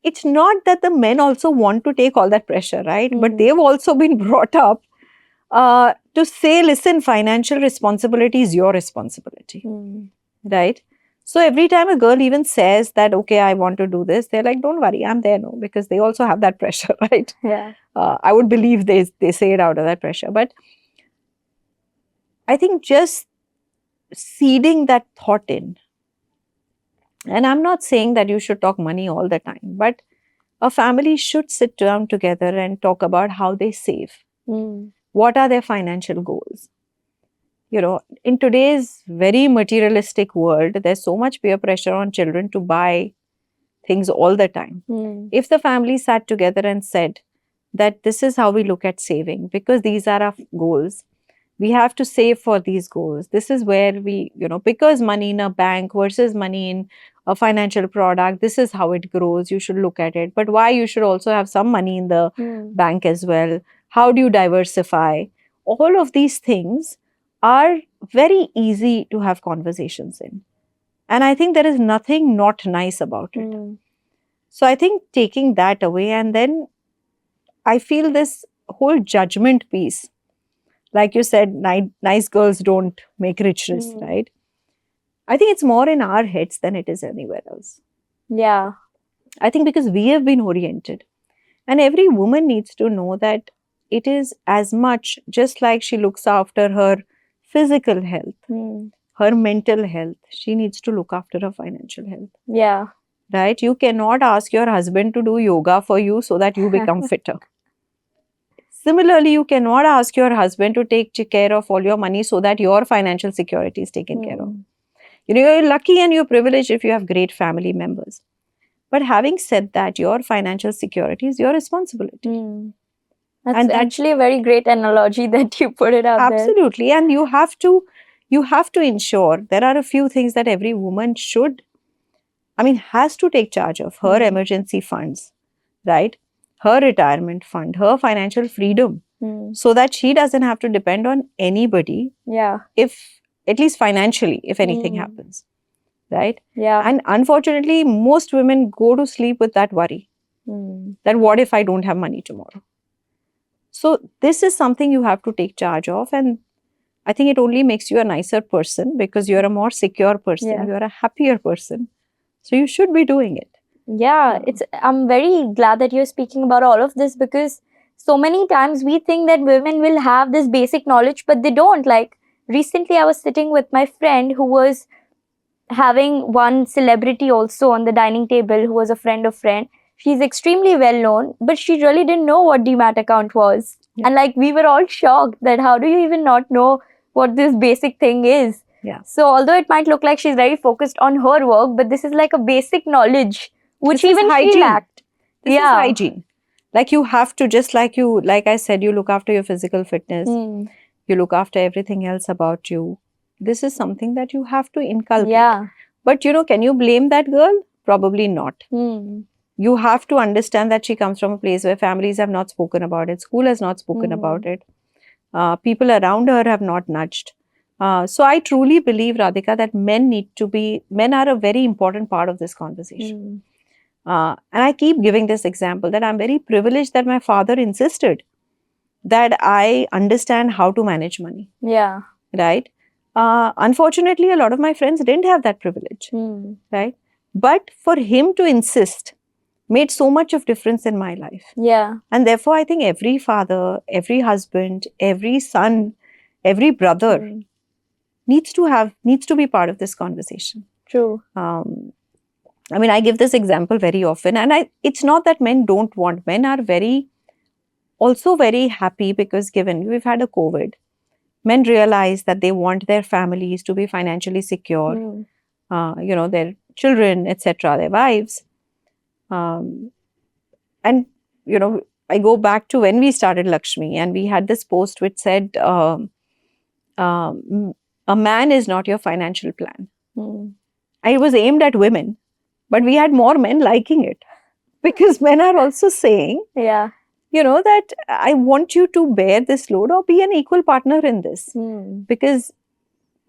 It's not that the men also want to take all that pressure, right? But they've also been brought up to say, listen, financial responsibility is your responsibility, right? So every time a girl even says that, okay, I want to do this, they're like, don't worry, I'm there, no, because they also have that pressure, right? Yeah. I would believe they say it out of that pressure. But I think just seeding that thought in, and I'm not saying that you should talk money all the time, but a family should sit down together and talk about how they save. What are their financial goals? In today's very materialistic world, there's so much peer pressure on children to buy things all the time. If the family sat together and said that this is how we look at saving, because these are our goals, We have to save for these goals. This is where we, because money in a bank versus money in a financial product, this is how it grows. You should look at it. But why you should also have some money in the bank as well? How do you diversify? All of these things are very easy to have conversations in. And I think there is nothing not nice about it. So I think taking that away, and then I feel this whole judgment piece, like you said, nice girls don't make richness, right? I think it's more in our heads than it is anywhere else. Yeah. I think because we have been oriented. And every woman needs to know that it is as much just like she looks after her physical health, her mental health, she needs to look after her financial health. Yeah. Right? You cannot ask your husband to do yoga for you so that you become fitter. Similarly, you cannot ask your husband to take care of all your money so that your financial security is taken care of. You're lucky and you're privileged if you have great family members. But having said that, your financial security is your responsibility. That's actually a very great analogy that you put it out there. Absolutely. And you have to ensure there are a few things that every woman has to take charge of. Her emergency funds, right? Her retirement fund, her financial freedom, so that she doesn't have to depend on anybody. Yeah. If, at least financially, if anything happens, right? Yeah. And unfortunately, most women go to sleep with that worry. That what if I don't have money tomorrow? So this is something you have to take charge of, and I think it only makes you a nicer person because you're a more secure person, you're a happier person. So you should be doing it. Yeah, I'm very glad that you're speaking about all of this, because so many times we think that women will have this basic knowledge, but they don't. Like recently I was sitting with my friend who was having one celebrity also on the dining table who was a friend of friend. She's extremely well known, but she really didn't know what demat account was. Yeah. And like we were all shocked that how do you even not know what this basic thing is? Yeah. So although it might look like she's very focused on her work, but this is like a basic knowledge which This is even hygiene. she lacked. This is hygiene. Like you have to, just like I said, you look after your physical fitness. You look after everything else about you. This is something that you have to inculcate. Yeah. But can you blame that girl? Probably not. You have to understand that she comes from a place where families have not spoken about it. School has not spoken about it. People around her have not nudged. So I truly believe, Radhika, that men are a very important part of this conversation. And I keep giving this example that I'm very privileged that my father insisted that I understand how to manage money. Yeah. Right? Unfortunately, a lot of my friends didn't have that privilege. Right? But for him to insist made so much of difference in my life. Yeah. And therefore, I think every father, every husband, every son, every brother needs to be part of this conversation. True. I give this example very often, and it's not that men don't want. Men are also very happy because given we've had a COVID, men realize that they want their families to be financially secure, their children, etc., their wives. And, I go back to when we started Lakshmi, and we had this post which said, a man is not your financial plan. It was aimed at women, but we had more men liking it because men are also saying, that I want you to bear this load or be an equal partner in this. Because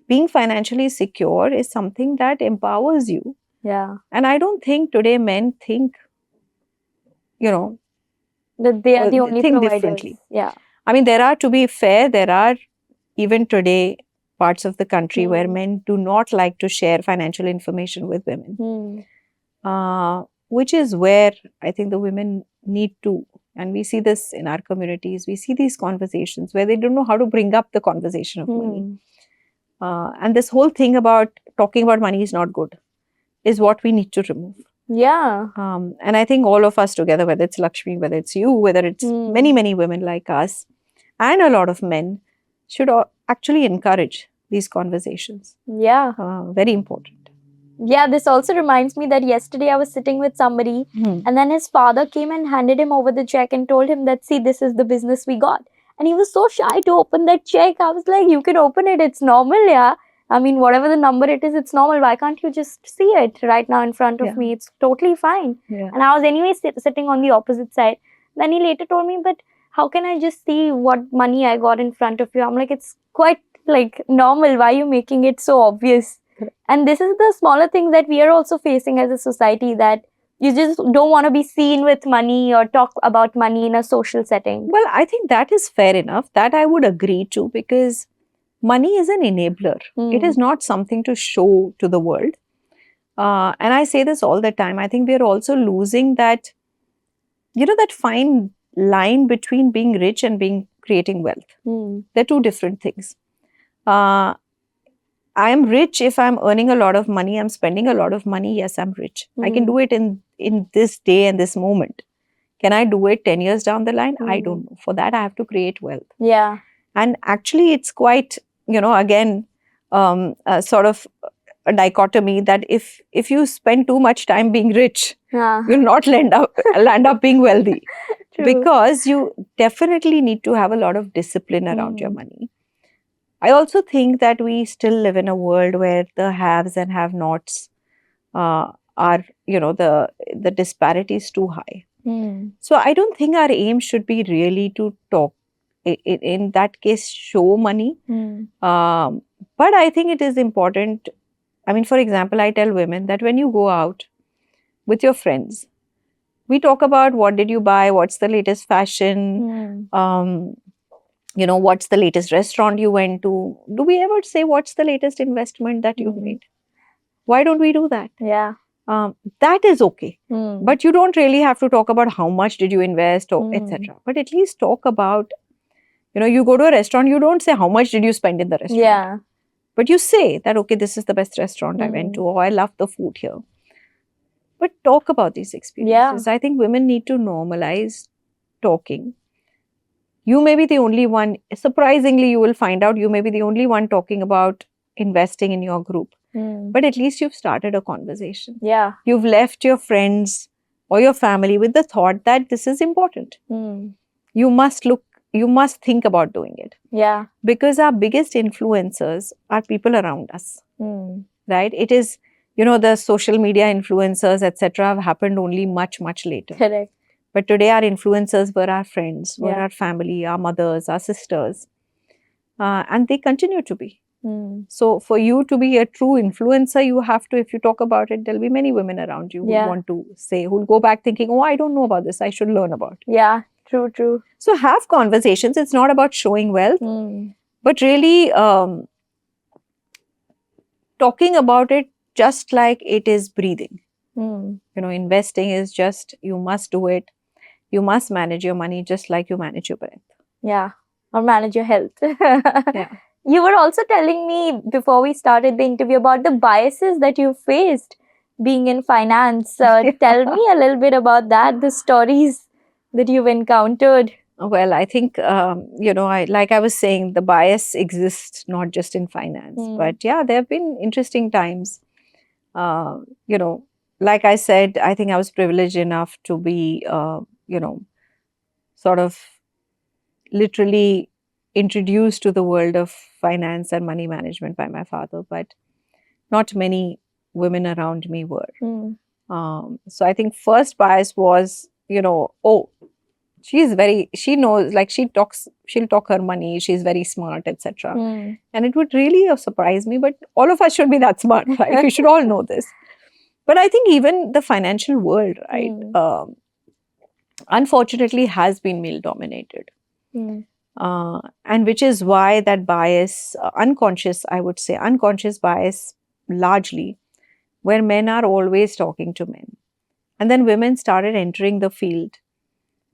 being financially secure is something that empowers you. Yeah. And I don't think today men think, that they are the only think providers. Differently. Yeah. To be fair, there are even today parts of the country where men do not like to share financial information with women. Which is where I think the women need to, and we see this in our communities, we see these conversations where they don't know how to bring up the conversation of money. And this whole thing about talking about money is not good, is what we need to remove. Yeah. And I think all of us together, whether it's Lakshmi, whether it's you, whether it's many, many women like us, and a lot of men, should actually encourage these conversations. Yeah. Very important. Yeah, this also reminds me that yesterday I was sitting with somebody and then his father came and handed him over the check and told him that, see, this is the business we got. And he was so shy to open that check. I was like, you can open it. It's normal, yeah. I mean, whatever the number it is, it's normal. Why can't you just see it right now in front of Yeah. me? It's totally fine. Yeah. And I was anyway sitting on the opposite side. Then he later told me, but how can I just see what money I got in front of you? I'm like, it's quite like normal. Why are you making it so obvious? Correct. And this is the smaller things that we are also facing as a society, that you just don't want to be seen with money or talk about money in a social setting. Well, I think that is fair enough. That I would agree to, because money is an enabler. It is not something to show to the world. And I say this all the time. I think we are also losing that, that fine line between being rich and being creating wealth. They're two different things. I am rich if I'm earning a lot of money, I'm spending a lot of money. Yes, I'm rich. I can do it in this day and this moment. Can I do it 10 years down the line? I don't know. For that, I have to create wealth. Yeah. And actually, it's quite, again, sort of a dichotomy that if you spend too much time being rich, you'll not land up being wealthy. Because you definitely need to have a lot of discipline around your money. I also think that we still live in a world where the haves and have-nots are, the disparity is too high. So I don't think our aim should be really to talk, in that case, show money. But I think it is important. I mean, for example, I tell women that when you go out with your friends, we talk about what did you buy, what's the latest fashion, what's the latest restaurant you went to. Do we ever say what's the latest investment that you've made? Why don't we do that? Yeah. That is okay. But you don't really have to talk about how much did you invest or etc. But at least talk about, you go to a restaurant, you don't say how much did you spend in the restaurant. Yeah. But you say that, okay, this is the best restaurant I went to, or I love the food here. But talk about these experiences. I think women need to normalize talking. You may be the only one, surprisingly, you will find out you may be the only one talking about investing in your group. But at least you've started a conversation. Yeah. You've left your friends or your family with the thought that this is important. You must think about doing it. Yeah. Because our biggest influencers are people around us. Right? It is, the social media influencers, etc., have happened only much, much later. Correct. But today our influencers were our friends, were our family, our mothers, our sisters. And they continue to be. So for you to be a true influencer, you have to, if you talk about it, there'll be many women around you who want to say, who'll go back thinking, oh, I don't know about this, I should learn about it. Yeah, true. So have conversations. It's not about showing wealth, but really talking about it just like it is breathing. Investing is just, you must do it. You must manage your money just like you manage your breath. Yeah, or manage your health. Yeah. You were also telling me before we started the interview about the biases that you faced being in finance. Tell me a little bit about that, the stories that you've encountered. Well, I think, like I was saying, the bias exists not just in finance. But yeah, there have been interesting times. Like I said, I think I was privileged enough to be, sort of literally introduced to the world of finance and money management by my father, but not many women around me were. So I think first bias was, oh, she knows, like she'll talk her money, she's very smart, etc. And it would really surprise me, but all of us should be that smart, right? We should all know this. But I think even the financial world, right, unfortunately has been male dominated. And which is why that bias, unconscious bias largely, where men are always talking to men. And then women started entering the field.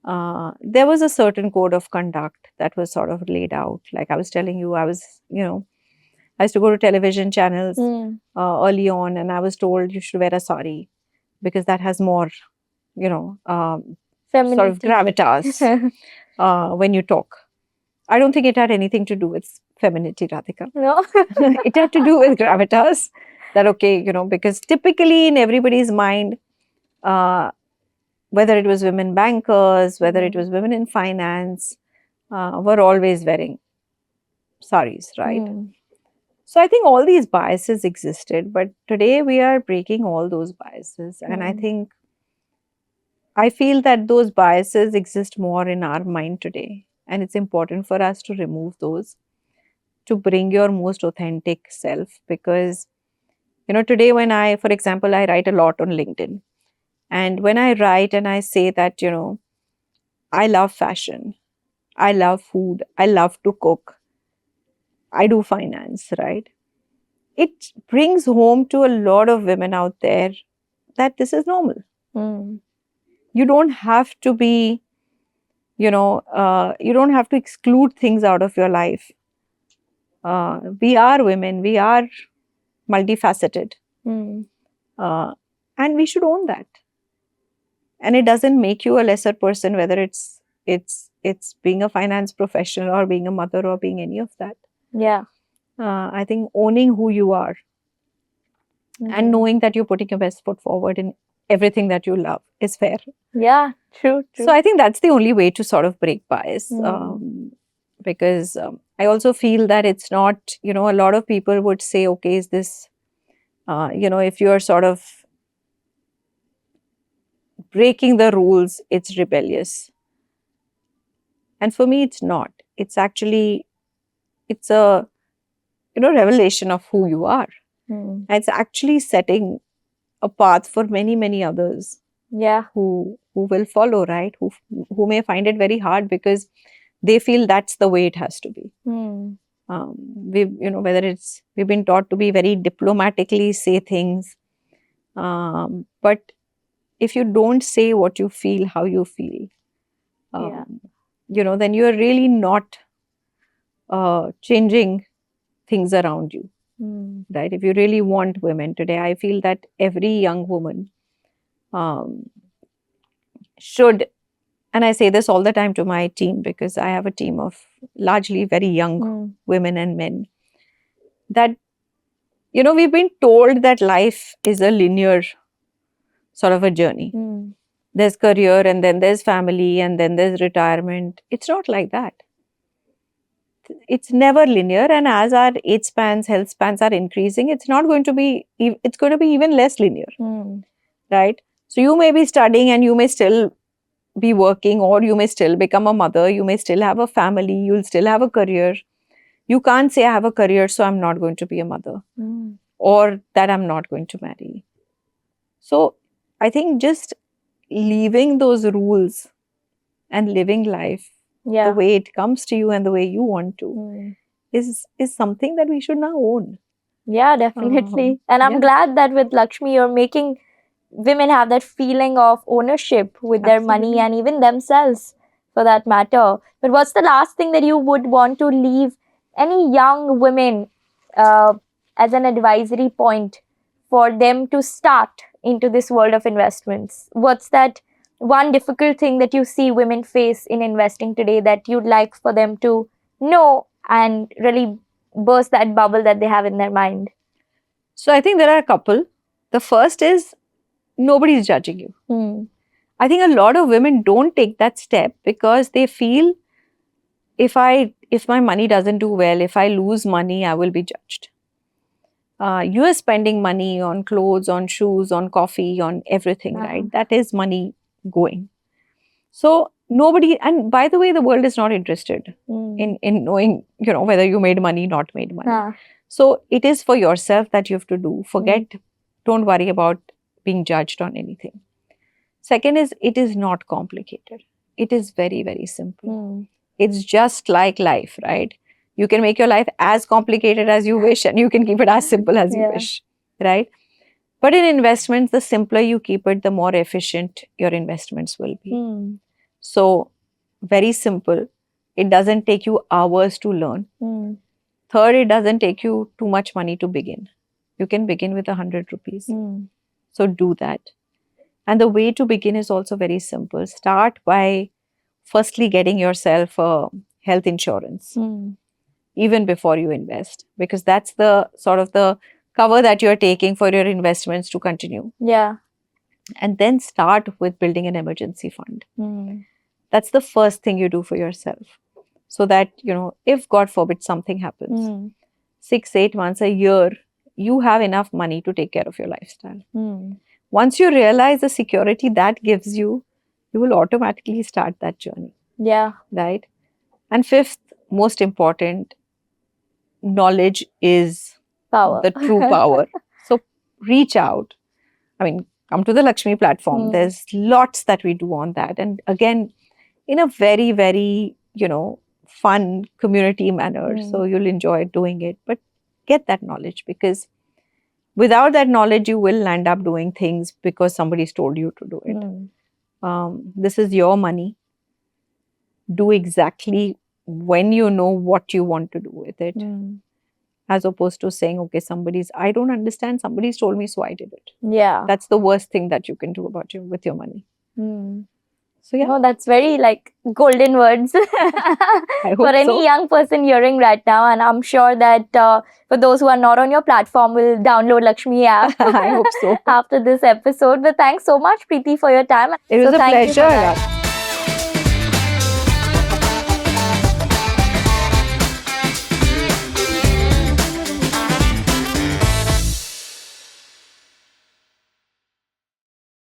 There was a certain code of conduct that was sort of laid out. Like I was telling you, I used to go to television channels early on, and I was told you should wear a sari because that has more, sort of gravitas when you talk. I don't think it had anything to do with femininity, Radhika. No. It had to do with gravitas. That, okay, because typically in everybody's mind, whether it was women bankers, whether it was women in finance, were always wearing saris, right? Mm. So I think all these biases existed, but today we are breaking all those biases. And I think I feel that those biases exist more in our mind today. And it's important for us to remove those, to bring your most authentic self. Because, today when for example, I write a lot on LinkedIn. And when I write and I say that, I love fashion, I love food, I love to cook, I do finance, right? It brings home to a lot of women out there that this is normal. Mm. You don't have to be, you don't have to exclude things out of your life. We are women, we are multifaceted, Mm. and we should own that. And it doesn't make you a lesser person, whether it's being a finance professional or being a mother or being any of that. Yeah. I think owning who you are and knowing that you're putting your best foot forward in everything that you love is fair. Yeah, true. So I think that's the only way to sort of break bias. Because I also feel that it's not, a lot of people would say, okay, is this, if you're sort of breaking the rules, it's rebellious. And for me, it's not. It's actually, it's a, revelation of who you are. And it's actually setting a path for many, many others. Yeah. Who will follow, right? Who may find it very hard because they feel that's the way it has to be. Whether we've been taught to be very diplomatically say things, but if you don't say what you feel, how you feel, then you are really not changing things around you, right? If you really want women today, I feel that every young woman should, and I say this all the time to my team because I have a team of largely very young women and men, that, we've been told that life is a linear sort of a journey. There's career and then there's family and then there's retirement. It's not like that. It's never linear, and as our age spans, health spans are increasing, it's going to be even less linear, right? So you may be studying and you may still be working, or you may still become a mother, you may still have a family, you'll still have a career. You can't say I have a career, so I'm not going to be a mother, or that I'm not going to marry. So I think just leaving those rules and living life the way it comes to you and the way you want to is something that we should now own. Yeah, definitely. And I'm glad that with Lakshmi, you're making women have that feeling of ownership with their money and even themselves for that matter. But what's the last thing that you would want to leave any young women as an advisory point for them to start into this world of investments? What's that one difficult thing that you see women face in investing today that you'd like for them to know and really burst that bubble that they have in their mind? So I think there are a couple. The first is nobody is judging you. I think a lot of women don't take that step because they feel if my money doesn't do well, if I lose money, I will be judged. You are spending money on clothes, on shoes, on coffee, on everything, right? That is money going. So nobody, and by the way, the world is not interested in knowing, whether you made money, not made money. So it is for yourself that you have to do. Don't worry about being judged on anything. Second is, it is not complicated. It is very, very simple. It's just like life, right? You can make your life as complicated as you wish, and you can keep it as simple as you wish, right? But in investments, the simpler you keep it, the more efficient your investments will be. So, very simple. It doesn't take you hours to learn. Third, it doesn't take you too much money to begin. You can begin with 100 rupees. So, do that. And the way to begin is also very simple. Start by firstly getting yourself a health insurance even before you invest, because that's the sort of the cover that you're taking for your investments to continue. Yeah. And then start with building an emergency fund. That's the first thing you do for yourself. so that, if God forbid something happens, 6-8 months, a year, you have enough money to take care of your lifestyle. Once you realize the security that gives you, you will automatically start that journey. Yeah. Right? And fifth, most important, knowledge is Power. the true power. So reach out. I mean, come to the Lakshmi platform. There's lots that we do on that. And again, in a very, very, fun community manner. So you'll enjoy doing it. But get that knowledge, because without that knowledge, you will end up doing things because somebody's told you to do it. This is your money. Do exactly when you know what you want to do with it. As opposed to saying, okay, I don't understand, somebody's told me, so I did it. Yeah. That's the worst thing that you can do with your money. So yeah. No, that's very golden words for any young person hearing right now. And I'm sure that for those who are not on your platform will download Lakshmi app. I hope so. After this episode. But thanks so much, Preeti, for your time. It was a pleasure.